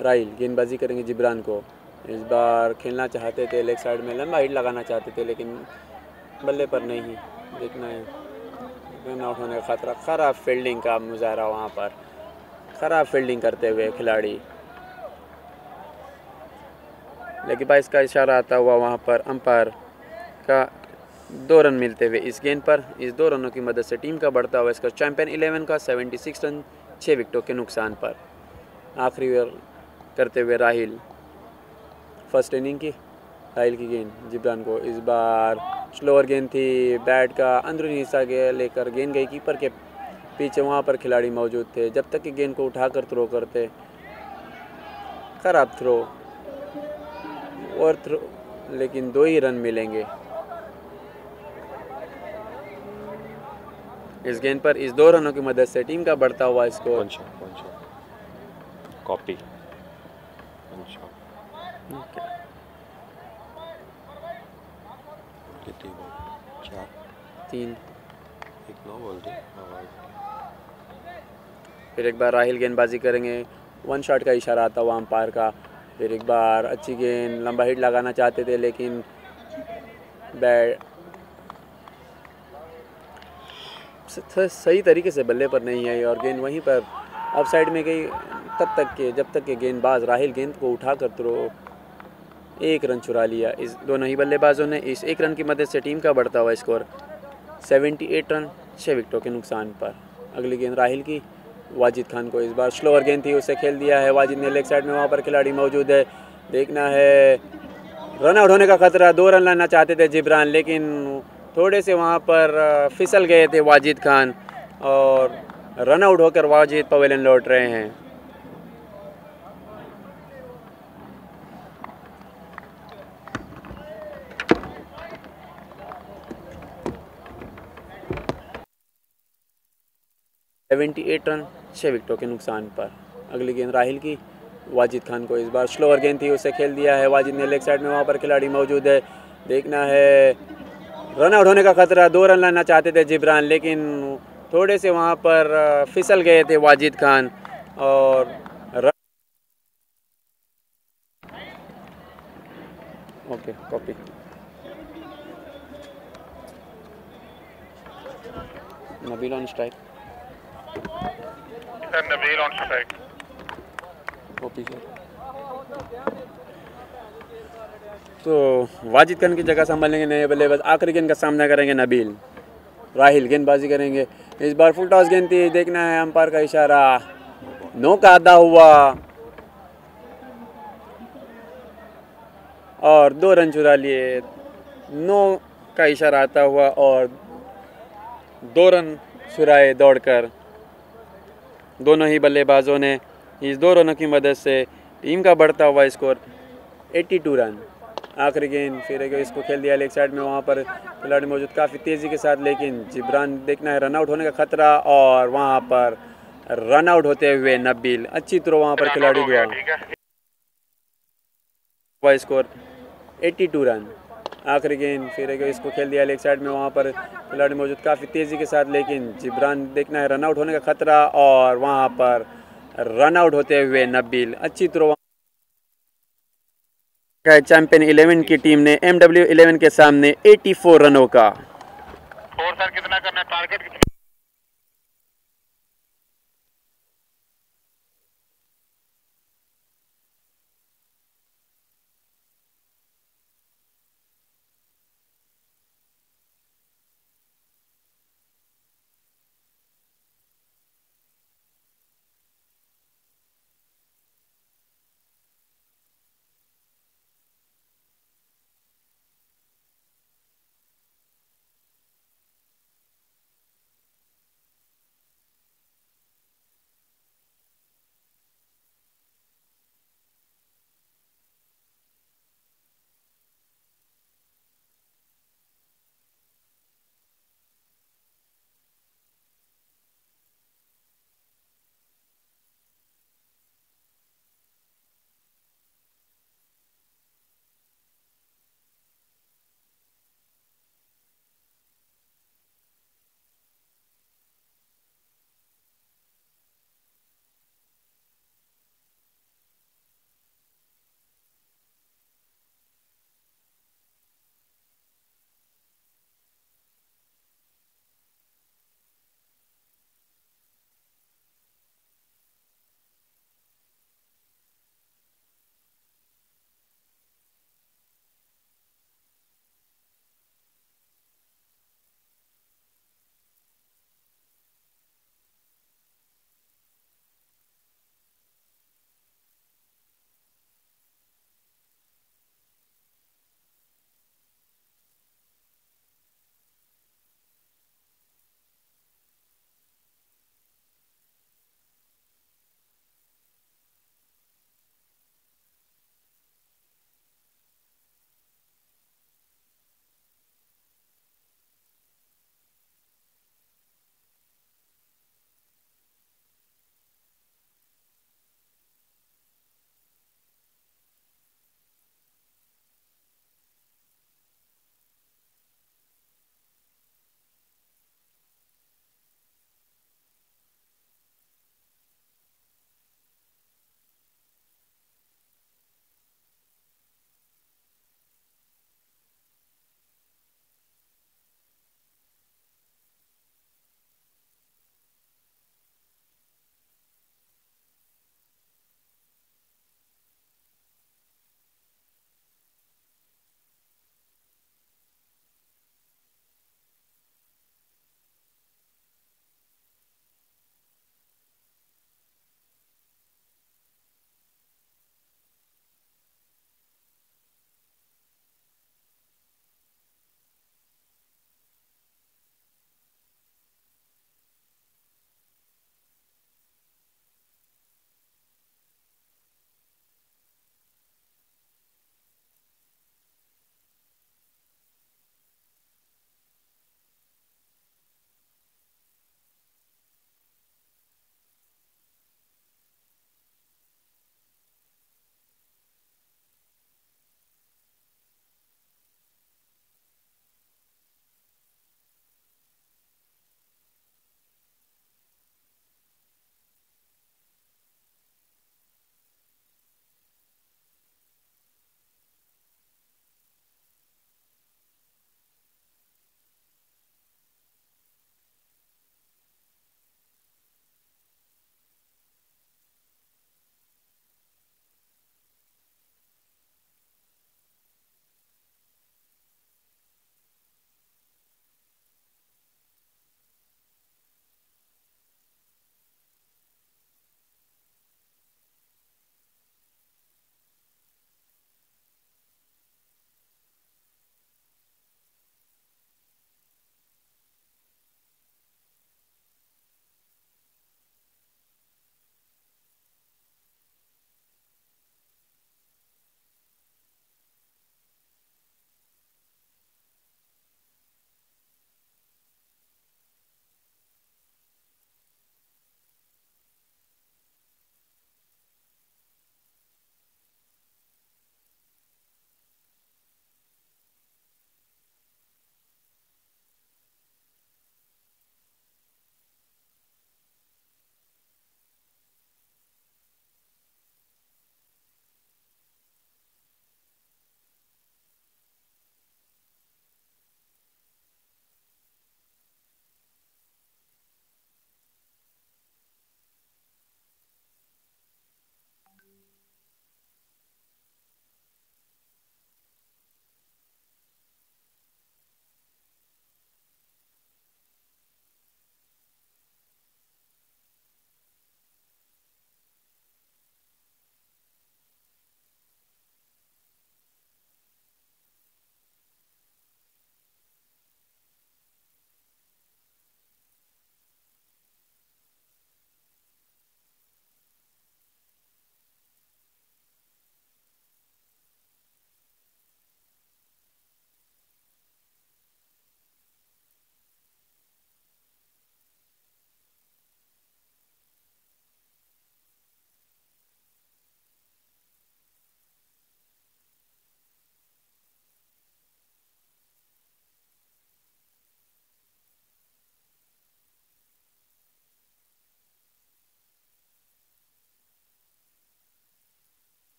राहिल गेंदबाजी करेंगे जिब्रान को। इस बार खेलना चाहते थे लेग साइड में, लंबा हिट लगाना चाहते थे लेकिन बल्ले पर नहीं। देखना है रन आउट होने का खतरा। ख़राब फील्डिंग का मुजाहरा वहाँ पर, ख़राब फील्डिंग करते हुए खिलाड़ी। लेकिन बाइस का इशारा आता हुआ वहाँ पर अंपायर का 2 रन मिलते हुए इस गेंद पर। इस 2 रनों की मदद से टीम का बढ़ता हुआ इसका चैंपियन 11 का 76 रन 6 विकेटों के नुकसान पर। आखिरी ओवर करते हुए राहिल, फर्स्ट इनिंग की राहिल की गेंद जिब्रान को। इस बार स्लोअर गेंद थी, बैट का अंदरूनी हिस्सा लेकर गेंद गई कीपर के पीछे। वहाँ पर खिलाड़ी मौजूद थे, जब तक कि गेंद को उठाकर थ्रो करते। खराब थ्रो और थ्रो, लेकिन 2 ही रन मिलेंगे इस गेंद पर। इस 2 रनों की मदद से टीम का बढ़ता हुआ स्कोर। कॉपी। 3 बोल दी। फिर एक बार राहिल गेंदबाजी करेंगे। 1 शॉट का इशारा आता हुआ अंपायर का। फिर एक बार अच्छी गेंद, लंबा हिट लगाना चाहते थे लेकिन बैट सही तरीके से बल्ले पर नहीं आई और गेंद वहीं पर ऑफ साइड में गई। जब तक के गेंदबाज राहिल गेंद को उठा कर तो 1 रन चुरा लिया इस दोनों ही बल्लेबाजों ने। इस 1 रन की मदद से टीम का बढ़ता हुआ स्कोर 78 रन 6 विकेटों के नुकसान पर। अगली गेंद राहिल की, वाजिद खान को इस बार स्लोअर गेंद थी, उसे खेल दिया है वाजिद ने लेग साइड में। वहाँ पर खिलाड़ी मौजूद है, देखना है रन आउट होने का खतरा। 2 रन लाना चाहते थे जिब्रान, लेकिन थोड़े से वहाँ पर फिसल गए थे वाजिद खान और रन आउट होकर वाजिद पवेलियन लौट रहे हैं। एट रन 6 विकेटों के नुकसान पर। अगली गेंद राहिल की, वाजिद खान को इस बार स्लोअर गेंद थी, उसे खेल दिया है वाजिद ने लेग साइड में। वहाँ पर खिलाड़ी मौजूद है, देखना है रन आउट होने का खतरा। 2 रन लाना चाहते थे जिब्रान, लेकिन थोड़े से वहाँ पर फिसल गए थे वाजिद खान और okay copy. Nabeel on strike. Nabeel on strike. Copy sir. तो वाजिद खान की जगह संभालेंगे नए बल्लेबाज। आखिरी गेंद का सामना करेंगे नबील। राहिल गेंदबाजी करेंगे, इस बार फुल टॉस गेंद थी, देखना है अंपायर का इशारा। नो का आधा हुआ और 2 रन चुरा लिए। नो का इशारा आता हुआ और 2 रन चुराए दौड़कर दोनों ही बल्लेबाजों ने। इस 2 रनों की मदद से टीम का बढ़ता हुआ स्कोर 82 रन। आखिरी गेंद फिर इसको खेल दिया लेग साइड में। वहाँ पर खिलाड़ी मौजूद काफ़ी तेज़ी के साथ, लेकिन जिब्रान, देखना है रन आउट होने का खतरा और वहाँ पर रन आउट होते हुए नबील। अच्छी तरह वहाँ पर खिलाड़ी हुआ स्कोर 82 रन। आखिरी गेंद फिर इसको खेल दिया लेग साइड में। वहाँ पर खिलाड़ी मौजूद काफ़ी तेज़ी के साथ, लेकिन जिब्रान, देखना है रन आउट होने का खतरा और वहाँ पर रन आउट होते हुए नबील। अच्छी तरह चैंपियन 11 की टीम ने MW11 के सामने 84 रनों का। और सर कितना करना है, टारगेट कितना?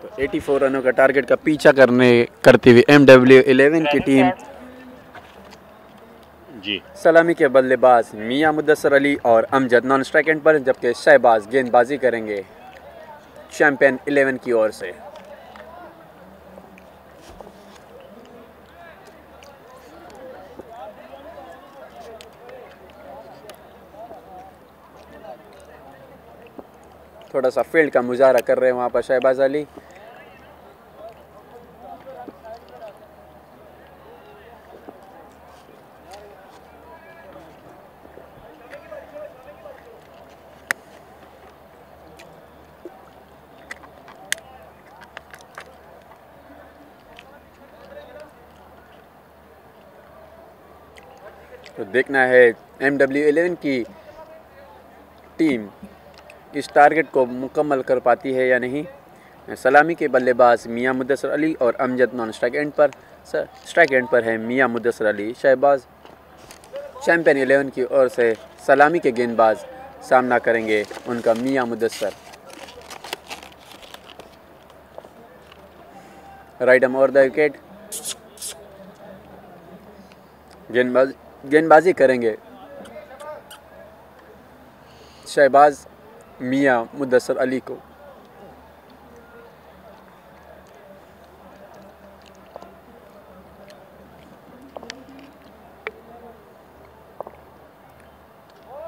तो 84 रनों का टारगेट का पीछा करती हुई MW11 की टीम जी सलामी के बल्लेबाज मियां मुद्दसर अली और अमजद नॉन स्ट्राइक एंड पर, जबकि शहबाज गेंदबाजी करेंगे चैंपियन 11 की ओर से। थोड़ा सा फील्ड का मुजाहरा कर रहे हैं वहाँ पर शहबाज अली। तो देखना है MW11 की टीम इस टारगेट को मुकम्मल कर पाती है या नहीं। सलामी के बल्लेबाज मियां मुद्दसर अली और अमजद नॉन स्ट्राइक एंड पर। स्ट्राइक एंड पर है मियां मुद्दसर अली। शहबाज चैंपियन 11 की ओर से सलामी के गेंदबाज सामना करेंगे उनका Mian Muddassar. Right arm over the wicket. गेंदबाजी करेंगे शहबाज मियां मुद्दसर अली को।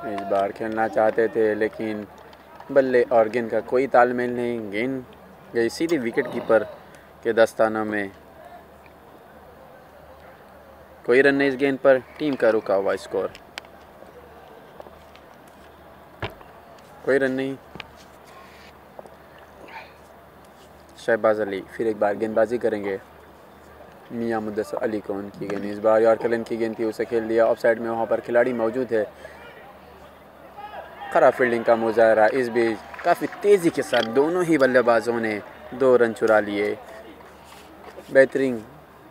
इस बार खेलना चाहते थे लेकिन बल्ले और गेंद का कोई तालमेल नहीं। गेंद गई सीधी विकेट कीपर के दस्तानों में। कोई रन नहीं इस गेंद पर। टीम का रुका हुआ स्कोर, कोई रन नहीं। शहबाज अली फिर एक बार गेंदबाजी करेंगे मियां मुद्दसर अली को। उनकी गेंद इस बार यॉर्कर की गेंद थी, उसे खेल दिया ऑफ साइड में। वहाँ पर खिलाड़ी मौजूद है। खराब फील्डिंग का मुजाहरा। इस बीच काफ़ी तेज़ी के साथ दोनों ही बल्लेबाजों ने 2 रन चुरा लिए।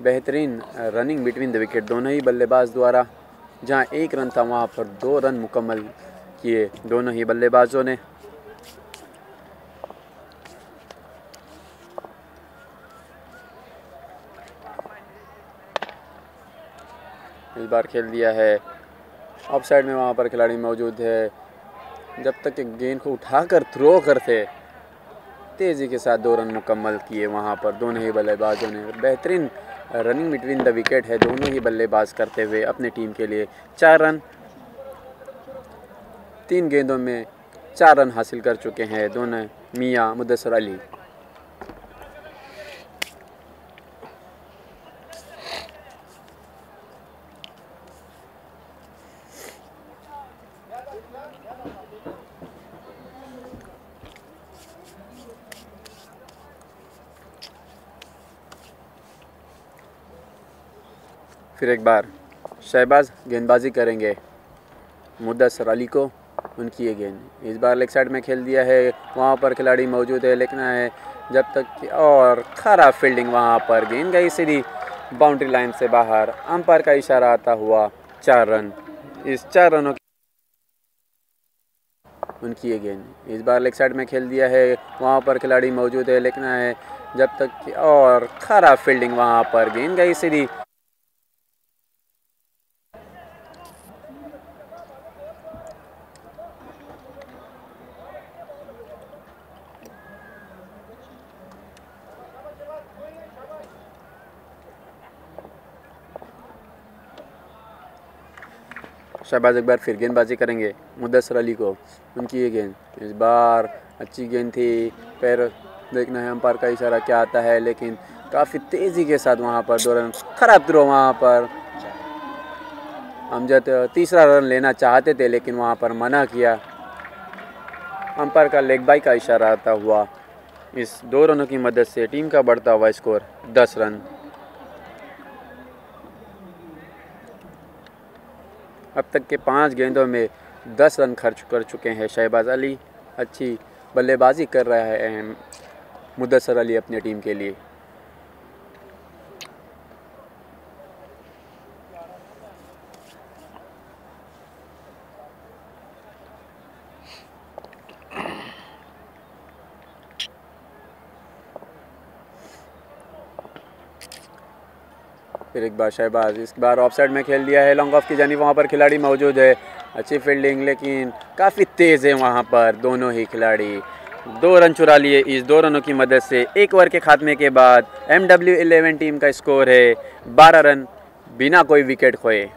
बेहतरीन रनिंग बिटवीन द विकेट दोनों ही बल्लेबाज द्वारा। जहां 1 रन था वहां पर 2 रन मुकम्मल किए दोनों ही बल्लेबाजों ने। इस बार खेल दिया है ऑफ साइड में। वहां पर खिलाड़ी मौजूद है। जब तक गेंद को उठाकर थ्रो करते, तेज़ी के साथ 2 रन मुकम्मल किए वहां पर दोनों ही बल्लेबाजों ने। बेहतरीन रनिंग बिटवीन द विकेट है दोनों ही बल्लेबाज करते हुए अपनी टीम के लिए। 4 रन 3 गेंदों में 4 रन हासिल कर चुके हैं दोनों मियां मुद्दसर अली। फिर एक बार शहबाज गेंदबाजी करेंगे मुद्दसर अली को। उनकी ये गेंद इस बार लेग साइड में खेल दिया है। वहाँ पर खिलाड़ी मौजूद है, लिखना है जब तक कि। और खराब फील्डिंग वहाँ पर। गेंद गई सीधी बाउंड्री लाइन से बाहर। अंपायर का इशारा आता हुआ 4 रन। इस 4 रनों उनकी ये गेंद इस बार लेग साइड में खेल दिया है। वहाँ पर खिलाड़ी मौजूद है, लिखना है जब तक कि। और खराब फील्डिंग वहाँ पर। गेंद गई सीधी शहबाज एक बार फिर गेंदबाजी करेंगे मुद्दसर अली को। उनकी ये गेंद इस बार अच्छी गेंद थी। पैर देखना है अंपायर का इशारा क्या आता है, लेकिन काफ़ी तेज़ी के साथ वहाँ पर 2 रन। खराब थ्रो वहाँ पर। अमजद तीसरा रन लेना चाहते थे लेकिन वहाँ पर मना किया। अंपायर का लेग बाई का इशारा आता हुआ इस 2 रनों की मदद से टीम का बढ़ता हुआ स्कोर 10 रन। अब तक के 5 गेंदों में 10 रन खर्च कर चुके हैं शहबाज अली। अच्छी बल्लेबाजी कर रहा है मुद्दसर अली अपनी टीम के लिए। फिर एक बार शहबाज, इस बार ऑफसाइड में खेल दिया है, लॉन्ग ऑफ की जानिब वहाँ पर खिलाड़ी मौजूद है। अच्छी फील्डिंग लेकिन काफ़ी तेज़ है वहाँ पर दोनों ही खिलाड़ी। 2 रन चुरा लिए इस 2 रनों की मदद से। 1 ओवर के खात्मे के बाद MW11 टीम का स्कोर है 12 रन बिना कोई विकेट खोए।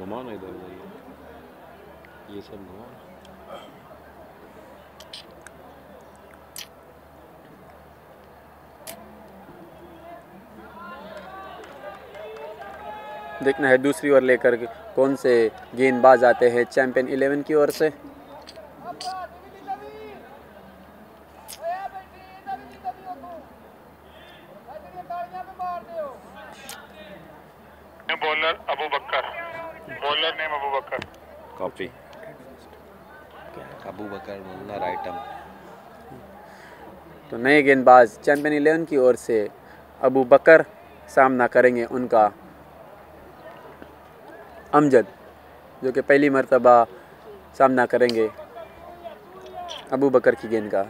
घुमाओ ना इधर ये सब घुमाओ। देखना है दूसरी ओवर लेकर कौन से गेंदबाज आते हैं चैंपियन 11 की ओर से। बॉलर अबू बकर, बॉलर नेम अबू बकर। कॉपी अबू बकर बोलना राइट आर्म। तो नए गेंदबाज चैंपियन 11 की ओर से अबू बकर सामना करेंगे उनका अमजद, जो कि पहली मर्तबा सामना करेंगे अबू बकर की गेंद का।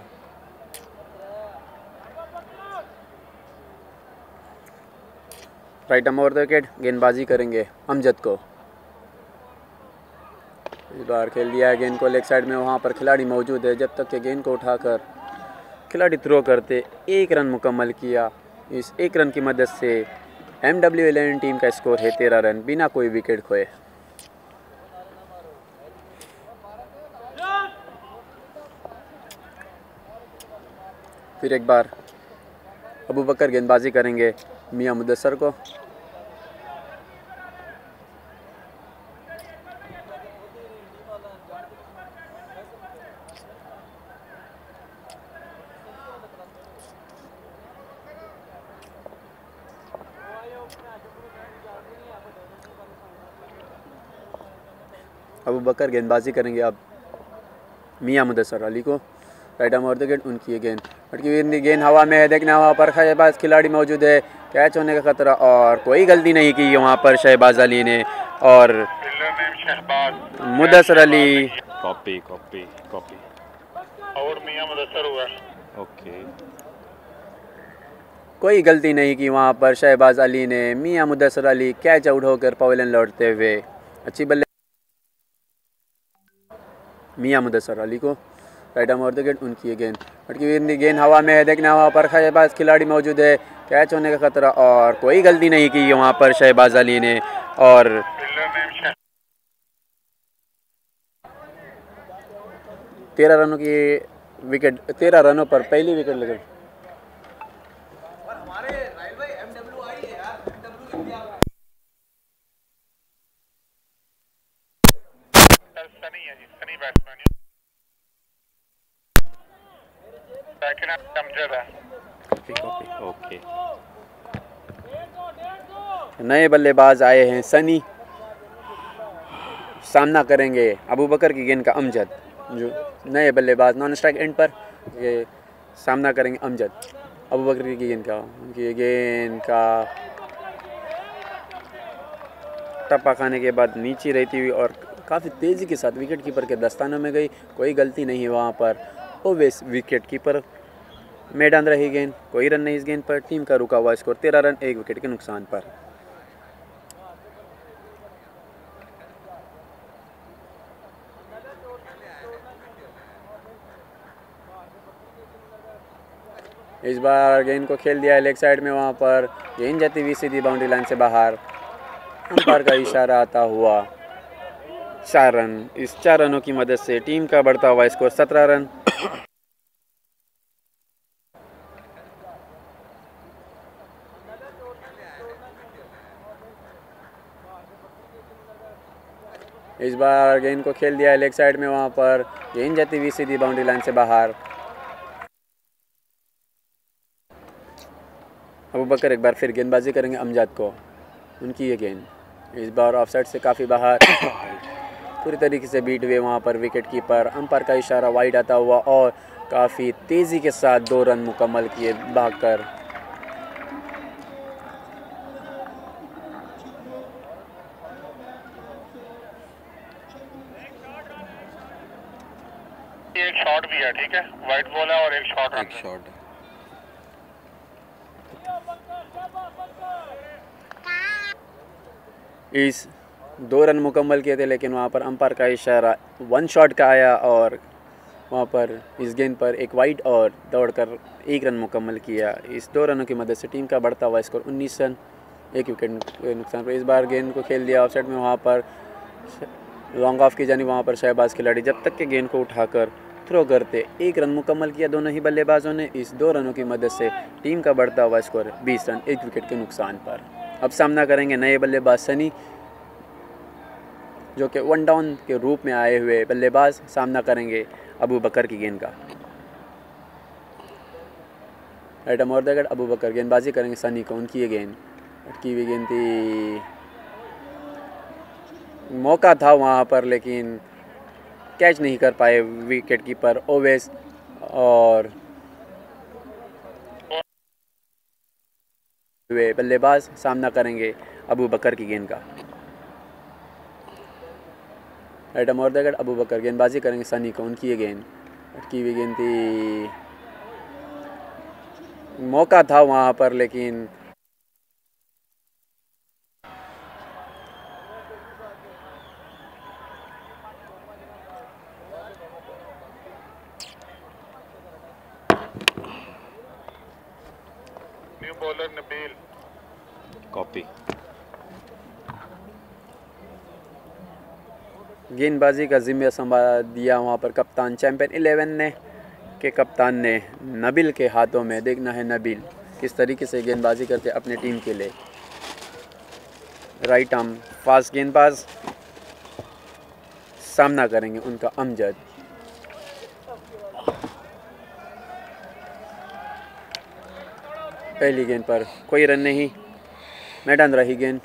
Right arm over the wicket, गेंदबाजी करेंगे अमजद को। इस बार खेल दिया है गेंद को लेग साइड में, वहाँ पर खिलाड़ी मौजूद है। जब तक कि गेंद को उठाकर खिलाड़ी थ्रो करते 1 रन मुकम्मल किया। इस 1 रन की मदद से MW11 टीम का स्कोर है 13 रन बिना कोई विकेट खोए। फिर एक बार अबू बकर गेंदबाजी करेंगे मियां मुदस्सर को। अबू बकर गेंदबाजी करेंगे अब मियां मुदस्सर अली को। Right arm over the wicket, उनकी ये गेंद अटकी हुई गेंद हवा में है। देखना वहाँ पर शहबाज खिलाड़ी मौजूद है, कैच होने का खतरा और कोई गलती नहीं की वहाँ पर शहबाज अली ने। और Mudassar Ali copy copy copy और मियां मुदस्सर हुआ। ओके कोई गलती नहीं की वहाँ पर शहबाज अली ने। मियां मुदस्सर अली कैच आउट होकर पवेलियन लौटते हुए। अच्छी बल्ले मियां मुदस्सर अली को। Right arm over the wicket, उनकी ये गेंद अटकी हुई गेंद हवा में है। देखना वहाँ पर शहबाज खिलाड़ी मौजूद है, कैच होने का खतरा और कोई गलती नहीं की वहाँ पर शहबाज अली ने। और 13 रनों की विकेट, 13 रनों पर पहली विकेट लगी। सनी है जी, सनी बैट्समैन है। सेकंड अमजद है। ओके नए बल्लेबाज आए हैं सनी, सामना करेंगे अबू बकर की गेंद का अमजद। जो नए बल्लेबाज नॉन स्ट्राइक एंड पर ये सामना करेंगे अमजद अबू बकर की गेंद का। उनकी गेंद का टप्पा खाने के बाद नीचे रहती हुई और काफ़ी तेज़ी के साथ विकेट कीपर के दस्तानों में गई। कोई गलती नहीं है वहाँ पर। ओवेस विकेट कीपर मैदान रही गेंद, कोई रन नहीं इस गेंद पर। टीम का रुका हुआ स्कोर 13 रन 1 विकेट के नुकसान पर। इस बार गेंद को खेल दिया है लेग साइड में, वहाँ पर गेंद जाती हुई सीधी बाउंड्री लाइन से बाहर। अंपायर का इशारा आता हुआ 4 रन। इस 4 रनों की मदद से टीम का बढ़ता हुआ स्कोर 17 रन। इस बार गेंद को खेल दिया है लेग साइड में, वहाँ पर गेंद जाती हुई सीधी बाउंड्री लाइन से बाहर। अबू बकर एक बार फिर गेंदबाजी करेंगे अमजद को। उनकी ये गेंद इस बार ऑफसाइड से काफ़ी बाहर, पूरी तरीके से बीट हुए वहाँ पर विकेट कीपर। अंपायर का इशारा वाइड आता हुआ और काफ़ी तेज़ी के साथ 2 रन मुकम्मल किए भागकर। एक शॉट भी है, ठीक है, वाइट बॉल है और एक शॉट एक शॉट है। इस 2 रन मुकम्मल किए थे, लेकिन वहाँ पर अंपायर का इशारा 1 शॉट का आया और वहाँ पर इस गेंद पर एक वाइड और दौड़कर 1 रन मुकम्मल किया। इस 2 रनों की मदद से टीम का बढ़ता हुआ स्कोर 19 रन, 1 विकेट के नुकसान पर। इस बार गेंद को खेल दिया ऑफसाइड में, वहाँ पर लॉन्ग ऑफ की जानी, वहाँ पर शहबाज खिलाड़ी जब तक के गेंद को उठाकर थ्रो करते 1 रन मुकम्मल किया दोनों ही बल्लेबाजों ने। इस 2 रनों की मदद से टीम का बढ़ता हुआ स्कोर 20 रन, 1 विकेट के नुकसान पर। अब सामना करेंगे नए बल्लेबाज सनी, जो कि 1 डाउन के रूप में आए हुए बल्लेबाज सामना करेंगे अबू बकर की गेंद का। एडम और दगड़ अबू बकर गेंदबाजी करेंगे सनी को। उनकी ये गेंद अटकी हुई गेंद थी, मौका था वहाँ पर लेकिन कैच नहीं कर पाए विकेट कीपर ओवैस। और वे बल्लेबाज सामना करेंगे अबू बकर की गेंद का। एडम और दगड़ अबू बकर गेंदबाजी करेंगे सनी को। उनकी ये गेंद अटकी हुई गेंद थी, मौका था वहाँ पर लेकिन न्यू बॉलर नबील। कॉपी। गेंदबाजी का जिम्मा संभाल दिया वहाँ पर कप्तान चैंपियन 11 ने के कप्तान ने नबील के हाथों में। देखना है नबील किस तरीके से गेंदबाजी करते अपने टीम के लिए। राइट आर्म फास्ट गेंदबाज सामना करेंगे उनका अमजद। पहली गेंद पर कोई रन नहीं, मैदान रही गेंद।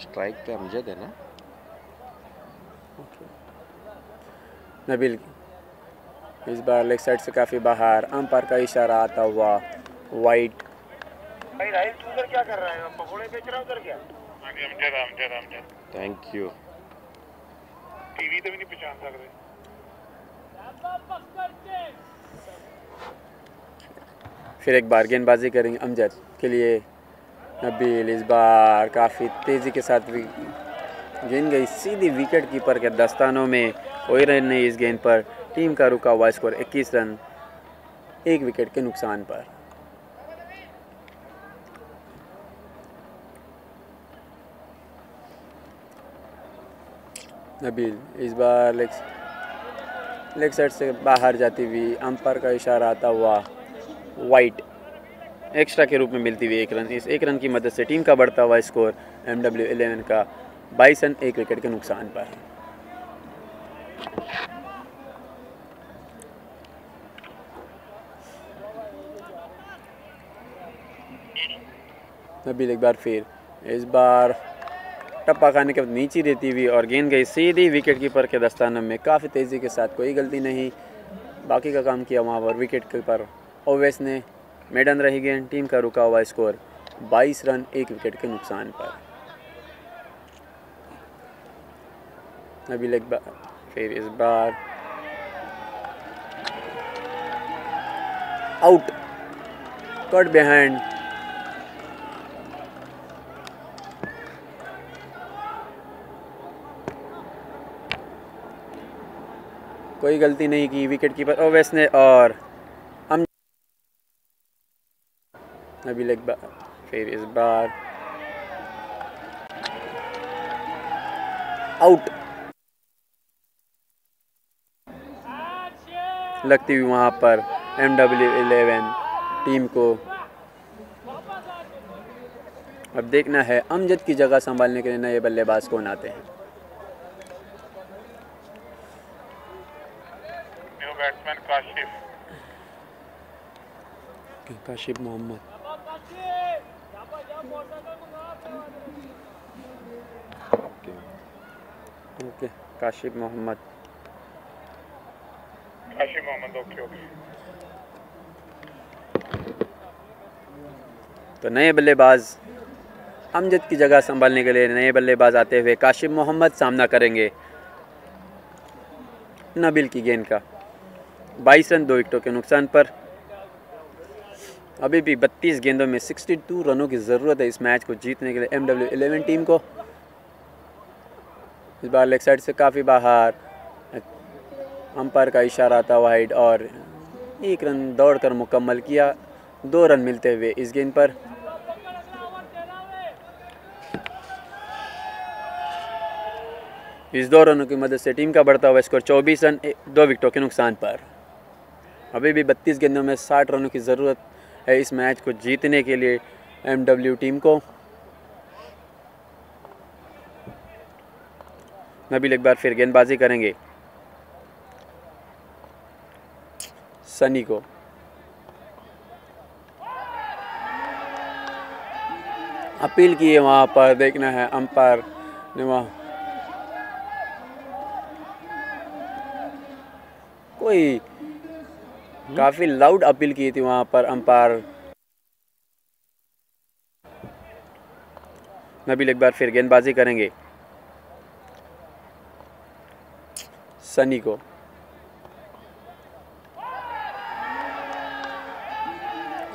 स्ट्राइक पे अमजद है ना। नबील इस बार लेग साइड से काफ़ी बाहर, अंपायर का इशारा आता हुआ वाइड। भाई राइट उधर क्या कर रहा है, पकोड़े बेच रहा है उधर क्या? हाँ जी, अमजद। Thank you. टीवी तो भी नहीं पहचान सकते। फिर एक बार गेंदबाजी करेंगे अमजद के लिए। नबील इस बार काफ़ी तेज़ी के साथ गेंद गई सीधी विकेट कीपर के दस्तानों में। कोई रन नहीं इस गेंद पर। टीम का रुका हुआ स्कोर 21 रन, 1 विकेट के नुकसान पर। नबील इस बार लेग साइड से बाहर जाती हुई, अंपायर का इशारा आता हुआ वाइड, एक्स्ट्रा के रूप में मिलती हुई 1 रन। इस 1 रन की मदद से टीम का बढ़ता हुआ स्कोर MW11 का 22 रन, 1 विकेट के नुकसान पर। नबील एक बार फिर, इस बार टप्पा खाने के बाद नीचे देती हुई और गेंद गई सीधी विकेट कीपर के दस्ताने में। काफ़ी तेज़ी के साथ, कोई गलती नहीं, बाकी का काम किया वहाँ पर विकेट कीपर ओवैस ने। मैदान रही गेंद। टीम का रुका हुआ स्कोर 22 रन, 1 विकेट के नुकसान पर। नबील एक बार फिर, इस बार आउट, कट बिहाइंड। कोई गलती नहीं की विकेट कीपर ओवैस ने और नबील एक बार फिर, इस बार आउट, लगती हुई वहाँ पर MW11 टीम को। अब देखना है अमजद की जगह संभालने के लिए नए बल्लेबाज कौन आते हैं। New batsman Kashif Mohammad. Okay Kashif Mohammad. Kashif Mohammad okay okay. तो नए बल्लेबाज अमजद की जगह संभालने के लिए नए बल्लेबाज आते हुए काशिफ मोहम्मद सामना करेंगे नबील की गेंद का। 22 रन 2 विकेटों के नुकसान पर। अभी भी 32 गेंदों में 62 रनों की ज़रूरत है इस मैच को जीतने के लिए MW11 टीम को। इस बार लेग साइड से काफ़ी बाहर, अंपायर का इशारा था वाइड और 1 रन दौड़कर मुकम्मल किया। 2 रन मिलते हुए इस गेंद पर। इस 2 रनों की मदद से टीम का बढ़ता हुआ स्कोर 24 रन 2 विकेटों के नुकसान पर। अभी भी 32 गेंदों में 60 रनों की ज़रूरत है इस मैच को जीतने के लिए MW टीम को। नबील एक बार फिर गेंदबाजी करेंगे। सनी को अपील की है, वहाँ पर देखना है अंपायर ने वहाँ कोई काफ़ी लाउड अपील की थी वहाँ पर अंपायर। नबील एक बार फिर गेंदबाजी करेंगे। सनी को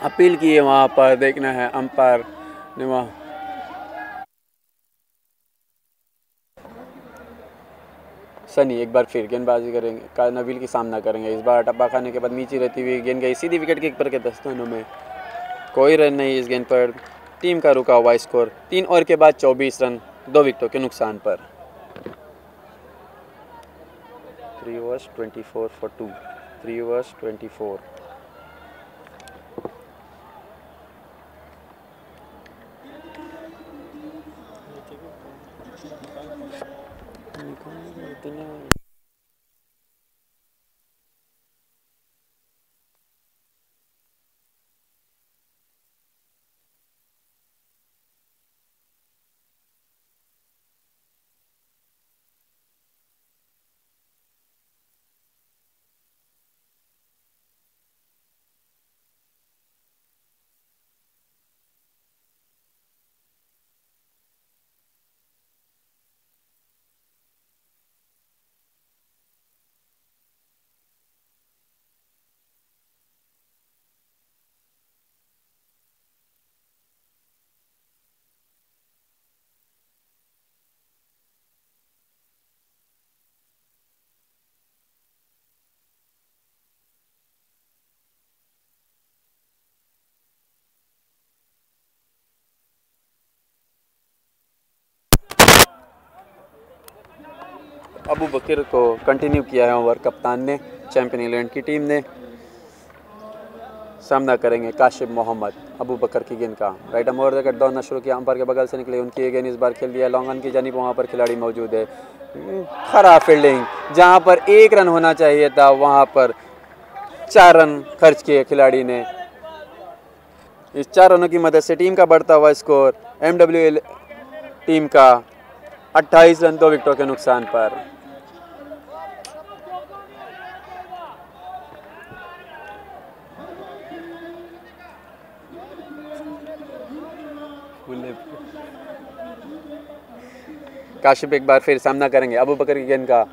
अपील की है, वहाँ पर देखना है अंपायर ने वहाँ सनी एक बार फिर गेंदबाजी करेंगे। नबील की सामना करेंगे। इस बार टप्पा खाने के बाद नीचे रहती हुई गेंद गई सीधी विकेट कीपर के दस्तों में। कोई रन नहीं इस गेंद पर। टीम का रुका हुआ स्कोर 3 ओवर के बाद 24 रन 2 विकेटों के नुकसान पर। 3 overs 24 for 2। 3 overs 24। अबू बकर को कंटिन्यू किया है ओवर कप्तान ने। चैंपियन इंग्लैंड की टीम ने सामना करेंगे काशिफ मोहम्मद। अबू बकर की गेंद का राइट आर्म ओवर देकर दौड़ना शुरू किया। अंपायर के बगल से निकले उनकी गेंद इस बार खेल दिया लॉन्ग ऑन की जानिब। वहाँ पर खिलाड़ी मौजूद है। खराब फील्डिंग, जहाँ पर 1 रन होना चाहिए था वहाँ पर 4 रन खर्च किए खिलाड़ी ने। इस 4 रनों की मदद से टीम का बढ़ता हुआ स्कोर MW टीम का 28 रन 2 विकेटों के नुकसान पर। काशिफ एक बार फिर सामना करेंगे। अबू बकर की गेंद का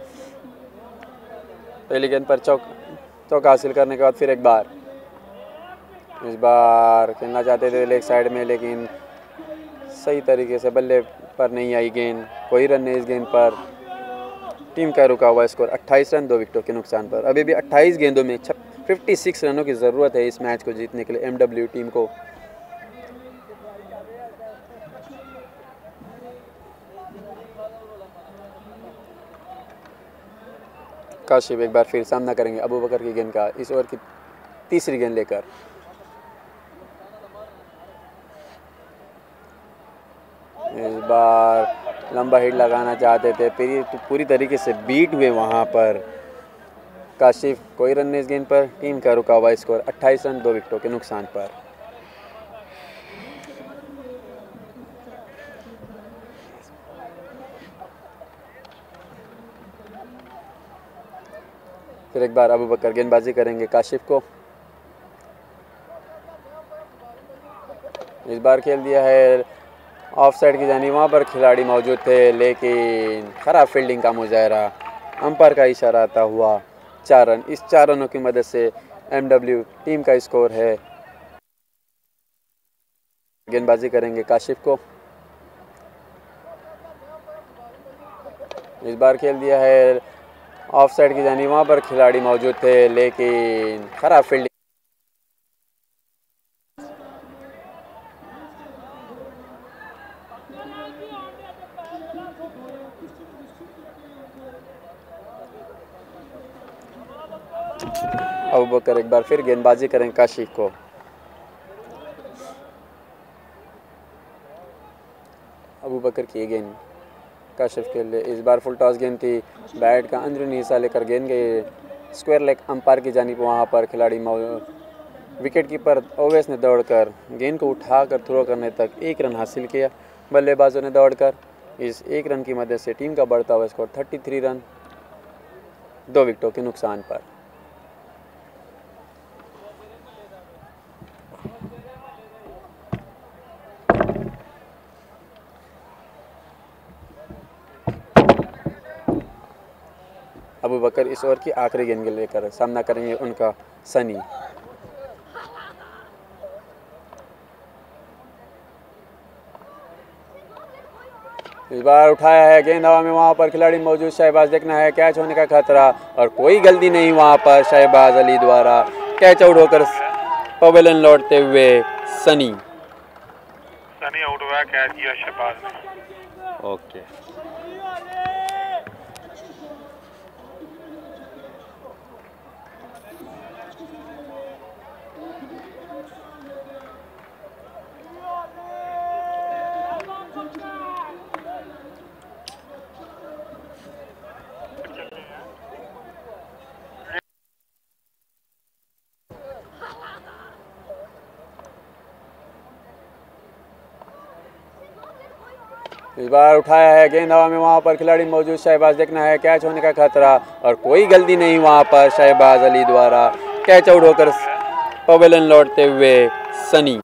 पहली गेंद पर चौका हासिल करने के बाद फिर एक बार इस बार खेलना चाहते थे लेग साइड में, लेकिन सही तरीके से बल्ले पर नहीं आई गेंद। कोई रन नहीं इस गेंद पर। टीम का रुका हुआ स्कोर 28 रन 2 विकेटों के नुकसान पर। अभी भी 28 गेंदों में 56 रनों की ज़रूरत है इस मैच को जीतने के लिए MW टीम को। काशिफ एक बार फिर सामना करेंगे अबू बकर की गेंद का इस ओवर की तीसरी गेंद लेकर। इस बार लंबा हिट लगाना चाहते थे, पूरी तरीके से बीट हुए वहां पर काशिफ। कोई रन नहीं इस गेंद पर। टीम का रुका हुआ स्कोर 28 रन 2 विकेटों के नुकसान पर। फिर एक बार अबू बकर गेंदबाजी करेंगे काशिफ को। इस बार खेल दिया है ऑफ साइड की जानी, वहाँ पर खिलाड़ी मौजूद थे लेकिन ख़राब फील्डिंग का मुजाहरा, अंपायर का इशारा आता हुआ 4 रन। इस 4 रनों की मदद से MW टीम का स्कोर है। गेंदबाजी करेंगे काशिफ को। इस बार खेल दिया है ऑफ साइड की जानी, वहाँ पर खिलाड़ी मौजूद थे लेकिन ख़राब फील्डिंग। अबू बकर एक बार फिर गेंदबाजी करें काशिफ को। अबू बकर की गेंद काशिफ के लिए। इस बार फुल टॉस गेंद थी, बैट का अंदरूनी हिस्सा लेकर गेंद गए स्क्वायर लेग अंपायर की जानिब। वहाँ पर खिलाड़ी विकेट कीपर ओवैस ने दौड़कर गेंद को उठाकर थ्रो करने तक 1 रन हासिल किया। बल्लेबाजों ने दौड़कर इस 1 रन की मदद से टीम का बढ़ता हुआ स्कोर 33 रन 2 विकेटों के नुकसान पर। अबू बकर इस ओवर की आखिरी गेंद के लेकर सामना करेंगे उनका सनी। इस बार उठाया है गेंद हवा में, वहाँ पर खिलाड़ी मौजूद, शहबाज देखना है कैच होने का खतरा और कोई गलती नहीं वहाँ पर शहबाज अली द्वारा कैच आउट होकर पवेलियन लौटते हुए सनी आउट हुआ, कैच किया शहबाज ने। ओके। इस बार उठाया है गेंद हवा में, वहाँ पर खिलाड़ी मौजूद, शहबाज देखना है कैच होने का खतरा और कोई गलती नहीं वहाँ पर शहबाज अली द्वारा कैच आउट होकर पवेलियन लौटते हुए सनी।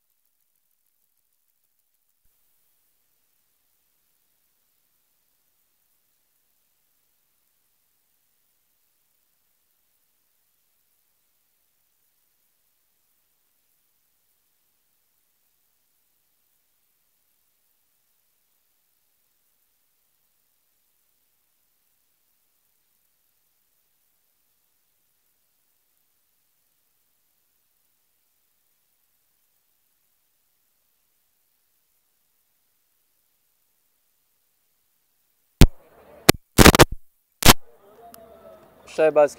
शहबाज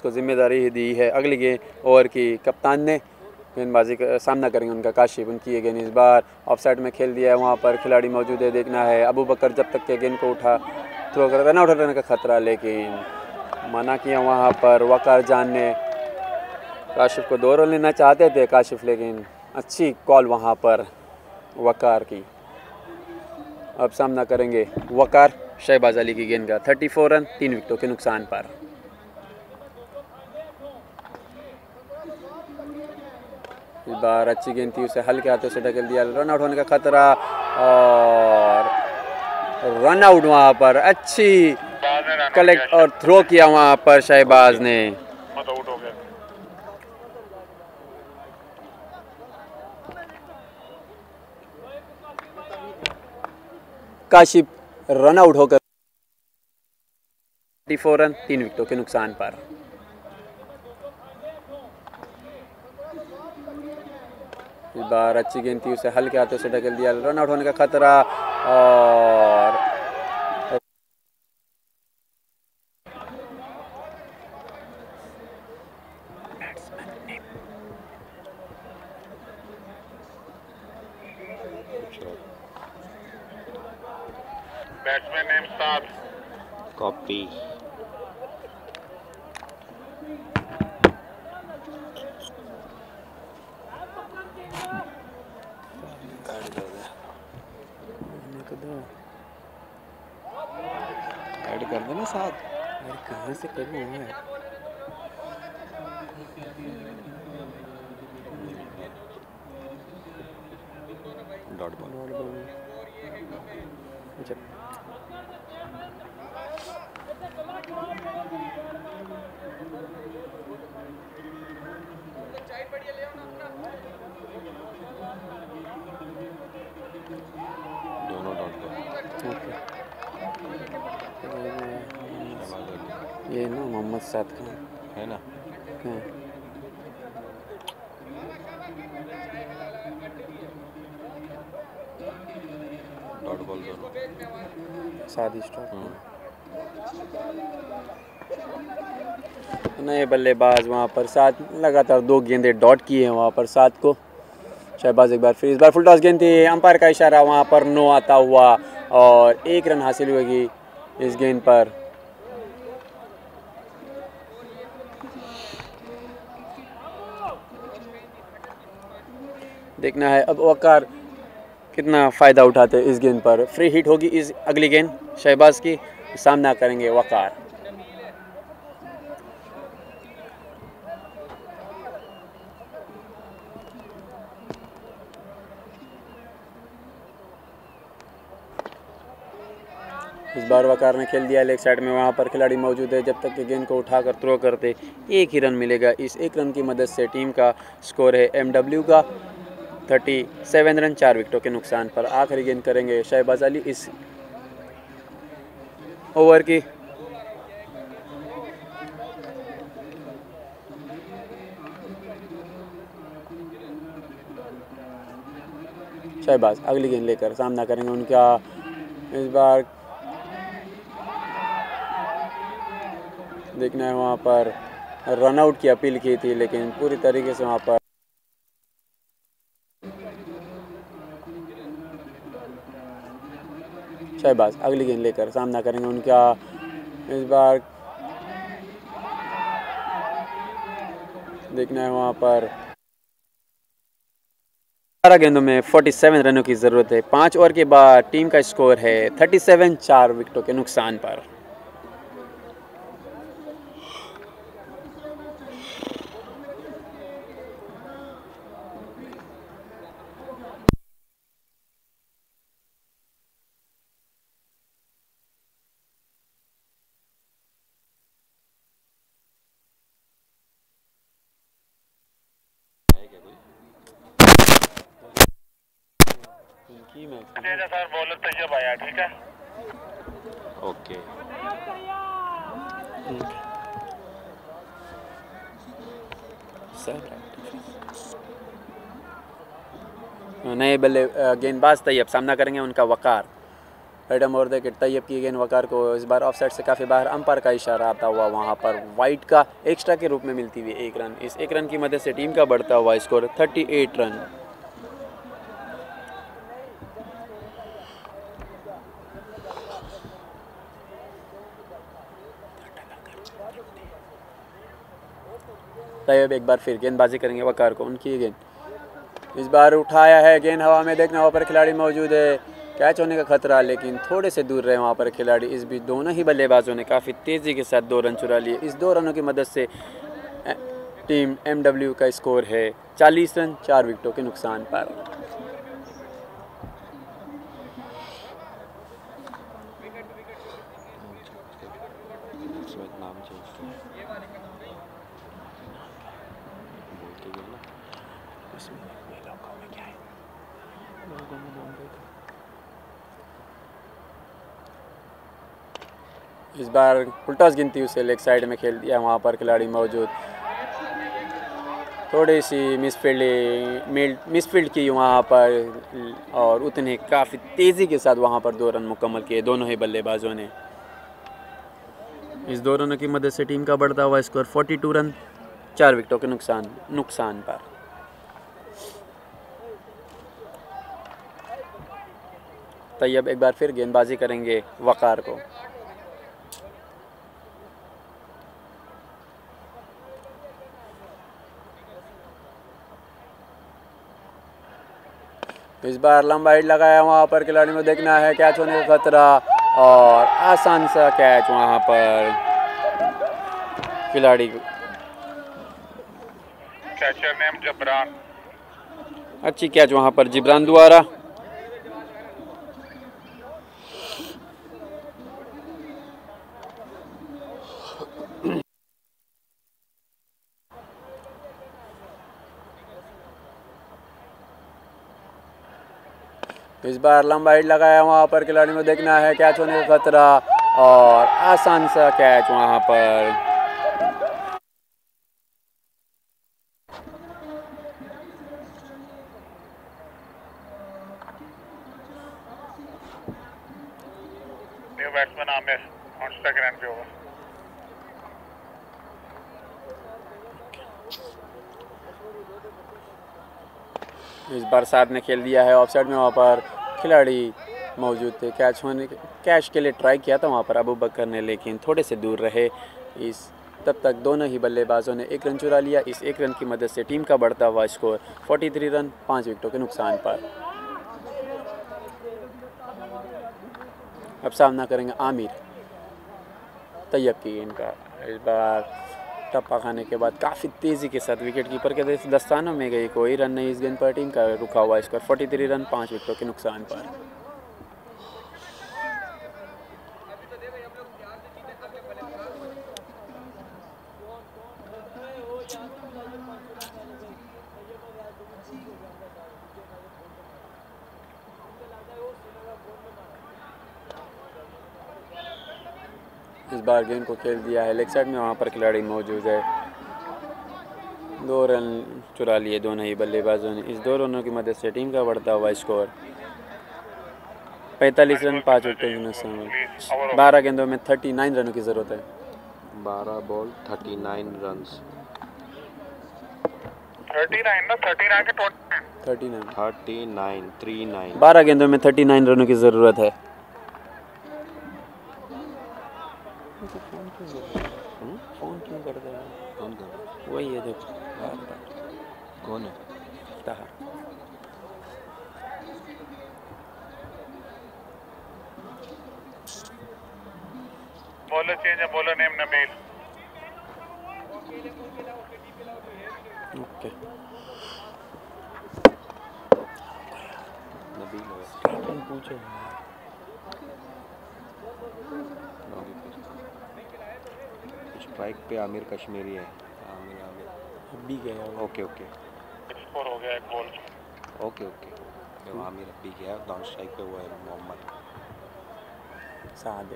को जिम्मेदारी ही दी है अगली गेंद ओवर की कप्तान ने। गेंदबाजी का सामना करेंगे उनका काशिफ। उनकी ये गेंद इस बार ऑफ साइड में खेल दिया है, वहाँ पर खिलाड़ी मौजूद है, देखना है अबू बकर जब तक के गेंद को उठा थ्रो कर रन आउट होने का खतरा, लेकिन मना किया वहाँ पर वकार जान ने। काशिफ को 2 रन लेना चाहते थे काशिफ, लेकिन अच्छी कॉल वहाँ पर वकार की। अब सामना करेंगे वकार शहबाज अली की गेंद का। 34 रन 3 विकेटों के नुकसान पर। इस बार अच्छी गेंद थी, उसे हल्के हाथों से ढकेल दिया, रन आउट होने का खतरा और रन आउट वहाँ पर। अच्छी कलेक्ट और थ्रो किया वहाँ पर शहबाज ने। आउट हो गया। काशिफ रन आउट होकर 34 रन 3 विकेटों के नुकसान पर। इस बार अच्छी गेंद थी, उसे हल्के हाथों से ढकेल दिया, रन आउट होने का खतरा और बैट्समैन नेम 7 कॉपी। ऐड कर देना साथ। कहाँ से करूँ मैं? Dot ball. अच्छा दोनों dot ball. Okay. Shahbaz Ali ये ना मोहम्मद साद खान है ना। हैं। डॉट बॉल दोनों। सादी स्ट्रोक नए बल्लेबाज वहाँ पर 7 लगातार 2 गेंदें डॉट की हैं वहाँ पर 7 को। शहबाज एक बार फिर इस बार फुल टॉस गेंद थी, अंपायर का इशारा, वहाँ पर नो आता हुआ और 1 रन हासिल होगी इस गेंद पर। देखना है अब वकार कितना फ़ायदा उठाते इस गेंद पर। फ्री हिट होगी इस अगली गेंद शहबाज की, सामना करेंगे वकार। इस बार वकार ने खेल दिया लेग साइड में, वहाँ पर खिलाड़ी मौजूद है। जब तक कि गेंद को उठाकर थ्रो करते 1 ही रन मिलेगा। इस 1 रन की मदद से टीम का स्कोर है MW का 37 रन 4 विकेटों के नुकसान पर। आखिरी गेंद करेंगे शहबाज अली इस ओवर की। शहबाज अगली गेंद लेकर सामना करेंगे उनका। इस बार देखना है वहाँ पर रन आउट की अपील की थी, लेकिन पूरी तरीके से वहाँ पर शहबाज अगली गेंद लेकर सामना करेंगे उनका। इस बार देखना है वहाँ पर 12 गेंदों में 47 रनों की ज़रूरत है। 5 ओवर के बाद टीम का स्कोर है 37 4 विकेटों के नुकसान पर। सर बॉलर तैयब आया, ठीक है। ओके नए बल्ले गेंदबाज तैयब सामना करेंगे उनका वकार। राइट ओवर देकर तैयब की गेंद वकार को इस बार ऑफ साइड से काफ़ी बाहर, अंपायर का इशारा आता हुआ वहाँ पर वाइट का एक्स्ट्रा के रूप में मिलती हुई 1 रन। इस 1 रन की मदद से टीम का बढ़ता हुआ स्कोर 38 रन। तैयब एक बार फिर गेंदबाजी करेंगे वकार को, उनकी गेंद इस बार उठाया है, गेंद हवा में। देखना वहाँ पर खिलाड़ी मौजूद है, कैच होने का खतरा, लेकिन थोड़े से दूर रहे वहाँ पर खिलाड़ी। इस बीच दोनों ही बल्लेबाजों ने काफ़ी तेज़ी के साथ 2 रन चुरा लिए। इस 2 रनों की मदद से टीम MW का स्कोर है 40 रन 4 विकेटों के नुकसान पर। नाम चेंज इस बार उल्टास गिनती उसे लेग साइड में खेल दिया, वहाँ पर खिलाड़ी मौजूद। थोड़ी सी मिसफील्ड की वहाँ पर, और उतने काफ़ी तेज़ी के साथ वहाँ पर 2 रन मुकम्मल किए दोनों ही बल्लेबाजों ने। इस 2 रनों की मदद से टीम का बढ़ता हुआ स्कोर 42 रन 4 विकेटों के नुकसान पर। तैयब एक बार फिर गेंदबाजी करेंगे वकार को। इस बार लंबा हिट लगाया, वहाँ पर खिलाड़ी में देखना है कैच होने का खतरा, और आसान सा कैच वहाँ पर खिलाड़ी कैचर नेम जबरान। अच्छी कैच वहाँ पर जिब्रान द्वारा। इस बार लंबा हिट लगाया वहाँ पर, खिलाड़ी में देखना है कैच होने का खतरा, और आसान सा कैच वहाँ पर। New batsman Aamir on second and पे ओवर। इस बार साथ ने खेल दिया है ऑफसाइड में, वहाँ पर खिलाड़ी मौजूद थे। कैच के लिए ट्राई किया था वहाँ पर अबू बकर ने, लेकिन थोड़े से दूर रहे। तब तक दोनों ही बल्लेबाजों ने 1 रन चुरा लिया। इस 1 रन की मदद से टीम का बढ़ता हुआ स्कोर 43 रन 5 विकेटों के नुकसान पर। अब सामना करेंगे आमिर तैयब की इनका। इस बार टप्पा खाने के बाद काफ़ी तेज़ी के साथ विकेट कीपर के दस्तानों में गई, कोई रन नहीं इस गेंद पर। टीम का रुका हुआ स्कोर 43 रन 5 विकेटों के नुकसान पर। इस बार गेंद को खेल दिया है लेग साइड में, वहाँ पर खिलाड़ी मौजूद है। 2 रन चुरा लिए दोनों ही बल्लेबाजों ने। इस 2 रनों की मदद से टीम का बढ़ता हुआ स्कोर 45 रन 5 विकेटों के नुकसान। 12 गेंदों में 39 रनों की ज़रूरत है। 12 बॉल 39 रन। 39 ना 39 के 39 12 गेंदों में 39 रनों की ज़रूरत है। फोन क्यों कर रहे हैं? कौन कर रहा है? वही है देखो। कौन है? ताहा। बॉलर चेंज है, bowler name Nabeel. Okay Nabeel है। पूछो। स्ट्राइक पे आमिर कश्मीरी है। आमिर अभी गया वो। ओके स्कोर हो गया 1 बॉल। ओके तो आमिर अभी गया। डाउन स्ट्राइक पे वो है मोहम्मद साद।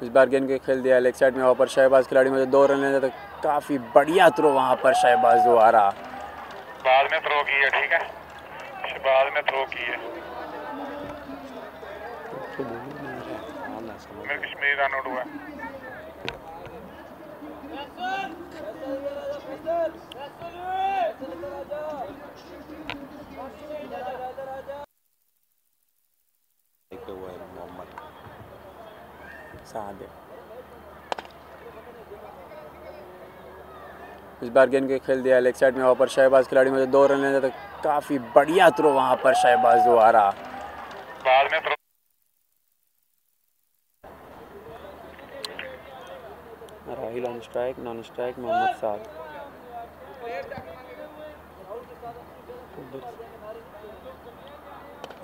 इस बार गेंद के खेल दिया लेग साइड में, वहाँ पर शहबाज खिलाड़ी में 2 रन लेने तक काफ़ी बढ़िया थ्रो वहाँ पर शहबाज द्वारा। बाद में थ्रो की है, ठीक है, बाद में थ्रो की है। मेरे कश्मीरी रन आउट हुआ। पे वो है मोहम्मद साद। इस बार गेंद के खेल दिया लेग साइड में, वहाँ पर शहबाज खिलाड़ी में 2 रन लेने तक काफ़ी बढ़िया थ्रो वहाँ पर शहबाज द्वारा। बाद में throw. Rahil on strike, non strike Mohammad Saad.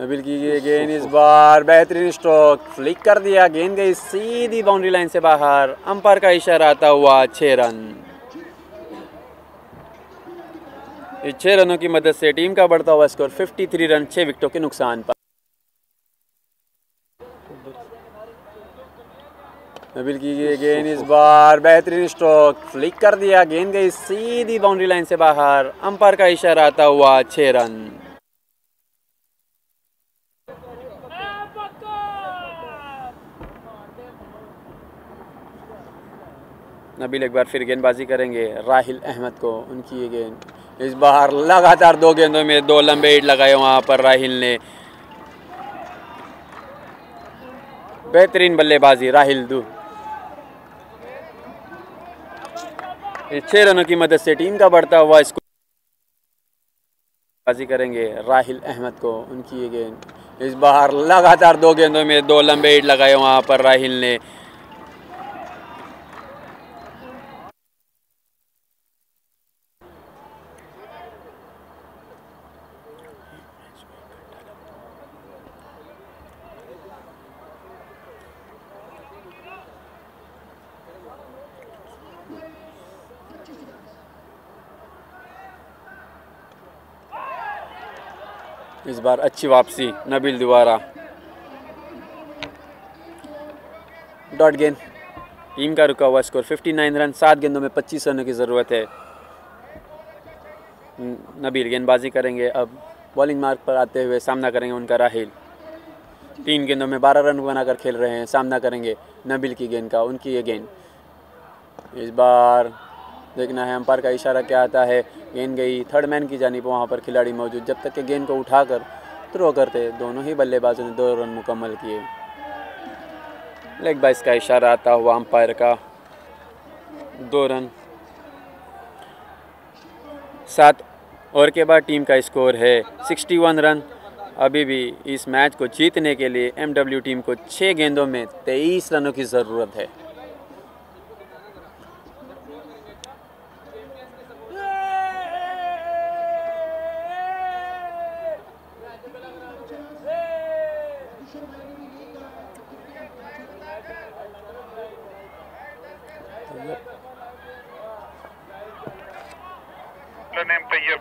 Nabeel की गेंद इस बार बेहतरीन स्ट्रोक, फ्लिक कर दिया, गेंद गई सीधी बाउंड्री लाइन से बाहर। अंपायर का इशारा आता हुआ 6 रन। इस 6 रनों की मदद से टीम का बढ़ता हुआ स्कोर 53 रन 6 विकेटों के नुकसान पर। नबील की गेंद इस बार बेहतरीन स्ट्रोक, फ्लिक कर दिया, गेंद गई सीधी बाउंड्री लाइन से बाहर। अंपायर का इशारा आता हुआ 6 रन। नबील एक बार फिर गेंदबाजी करेंगे राहिल अहमद को। उनकी ये गेंद इस बार लगातार 2 गेंदों में 2 लंबे हिट लगाए वहाँ पर राहिल ने। बेहतरीन बल्लेबाजी राहिल दू। इस 6 रनों की मदद से टीम का बढ़ता हुआ स्कोर बाजी करेंगे राहिल अहमद को। उनकी ये गेंद इस बार लगातार 2 गेंदों में 2 लंबे हिट लगाए वहाँ पर राहिल ने। इस बार अच्छी वापसी नबील दोबारा डॉट गेंद। टीम का रुका हुआ स्कोर 59 रन। 7 गेंदों में 25 रनों की ज़रूरत है। नबील गेंदबाजी करेंगे। अब बॉलिंग मार्क पर आते हुए सामना करेंगे उनका राहिल। 3 गेंदों में 12 रन बनाकर खेल रहे हैं। सामना करेंगे नबील की गेंद का। उनकी ये गेंद इस बार देखना है अंपायर का इशारा क्या आता है। गेंद गई थर्ड मैन की जानिब। वहाँ पर खिलाड़ी मौजूद। जब तक कि गेंद को उठाकर थ्रो करते दोनों ही बल्लेबाजों ने 2 रन मुकम्मल किए। लेग बाइस का इशारा आता हुआ अंपायर का 2 रन। 7 ओवर के बाद टीम का स्कोर है 61 रन। अभी भी इस मैच को जीतने के लिए एमडब्ल्यू टीम को 6 गेंदों में 23 रनों की ज़रूरत है।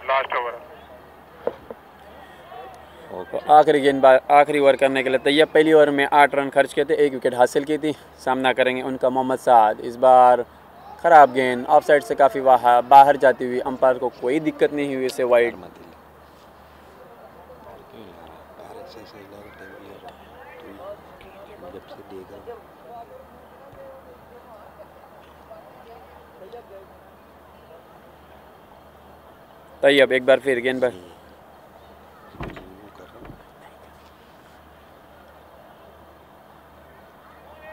लास्ट ओवर आखिरी ओवर करने के लिए तैयब पहली ओवर में 8 रन खर्च किए थे। 1 विकेट हासिल की थी। सामना करेंगे उनका मोहम्मद साद। इस बार ख़राब गेंद ऑफ साइड से काफ़ी बाहर जाती हुई। अंपायर को कोई दिक्कत नहीं हुई इसे वाइड। तैयब एक बार फिर गेंद पर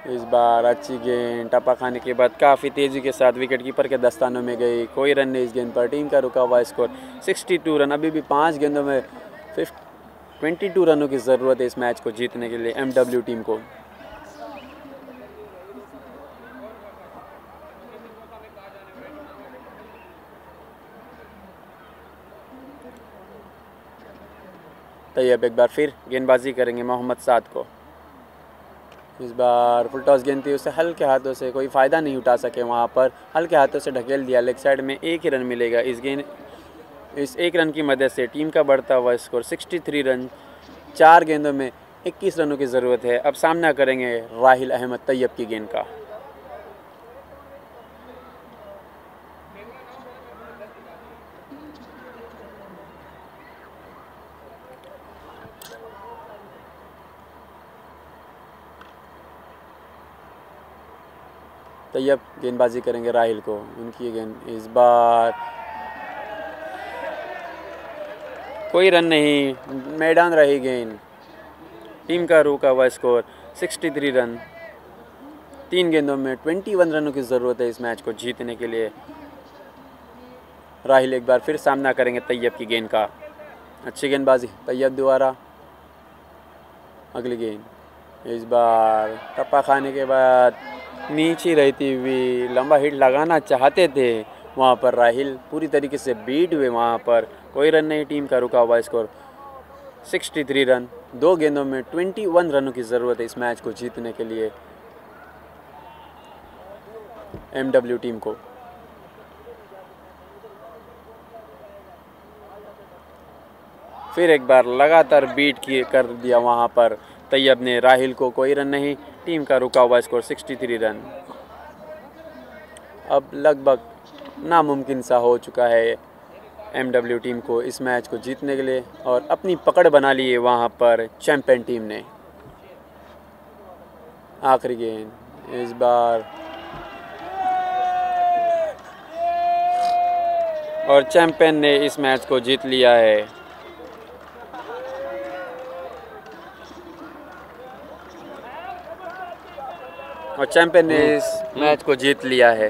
इस बार अच्छी गेंद टप्पा खाने के बाद काफ़ी तेज़ी के साथ विकेट कीपर के दस्तानों में गई। कोई रन नहीं इस गेंद पर। टीम का रुका हुआ स्कोर 62 रन। अभी भी 5 गेंदों में 22 रनों की ज़रूरत है इस मैच को जीतने के लिए एमडब्ल्यू टीम को। तैयब एक बार फिर गेंदबाजी करेंगे मोहम्मद साद को। इस बार फुल टॉस गेंद थी। उसे हल्के हाथों से कोई फ़ायदा नहीं उठा सके। वहाँ पर हल्के हाथों से ढकेल दिया। लेग साइड में 1 ही रन मिलेगा। इस 1 रन की मदद से टीम का बढ़ता हुआ स्कोर 63 रन। 4 गेंदों में 21 रनों की ज़रूरत है। अब सामना करेंगे राहिल अहमद तैयब की गेंद का। तैयब गेंदबाजी करेंगे राहिल को। उनकी गेंद इस बार कोई रन नहीं। मैदान रही गेंद। टीम का रुका हुआ स्कोर 63 रन। 3 गेंदों में 21 रनों की ज़रूरत है इस मैच को जीतने के लिए। राहिल एक बार फिर सामना करेंगे तैयब की गेंद का। अच्छी गेंदबाजी तैयब द्वारा। अगली गेंद इस बार टप्पा खाने के बाद नीचे रहती हुई लंबा हिट लगाना चाहते थे। वहाँ पर राहिल पूरी तरीके से बीट हुए। वहाँ पर कोई रन नहीं। टीम का रुका हुआ स्कोर 63 रन। 2 गेंदों में 21 रनों की ज़रूरत है इस मैच को जीतने के लिए एमडब्ल्यू टीम को। फिर एक बार लगातार बीट कर दिया वहाँ पर तैयब ने राहिल को। कोई रन नहीं। टीम का रुका हुआ स्कोर 63 रन। अब लगभग नामुमकिन सा हो चुका है एमडब्ल्यू टीम को इस मैच को जीतने के लिए और अपनी पकड़ बना ली है वहाँ पर चैंपियन टीम ने। आखिरी गेंद इस बार और चैंपियन ने इस मैच को जीत लिया है। और चैंपियन ने इस मैच को जीत लिया है।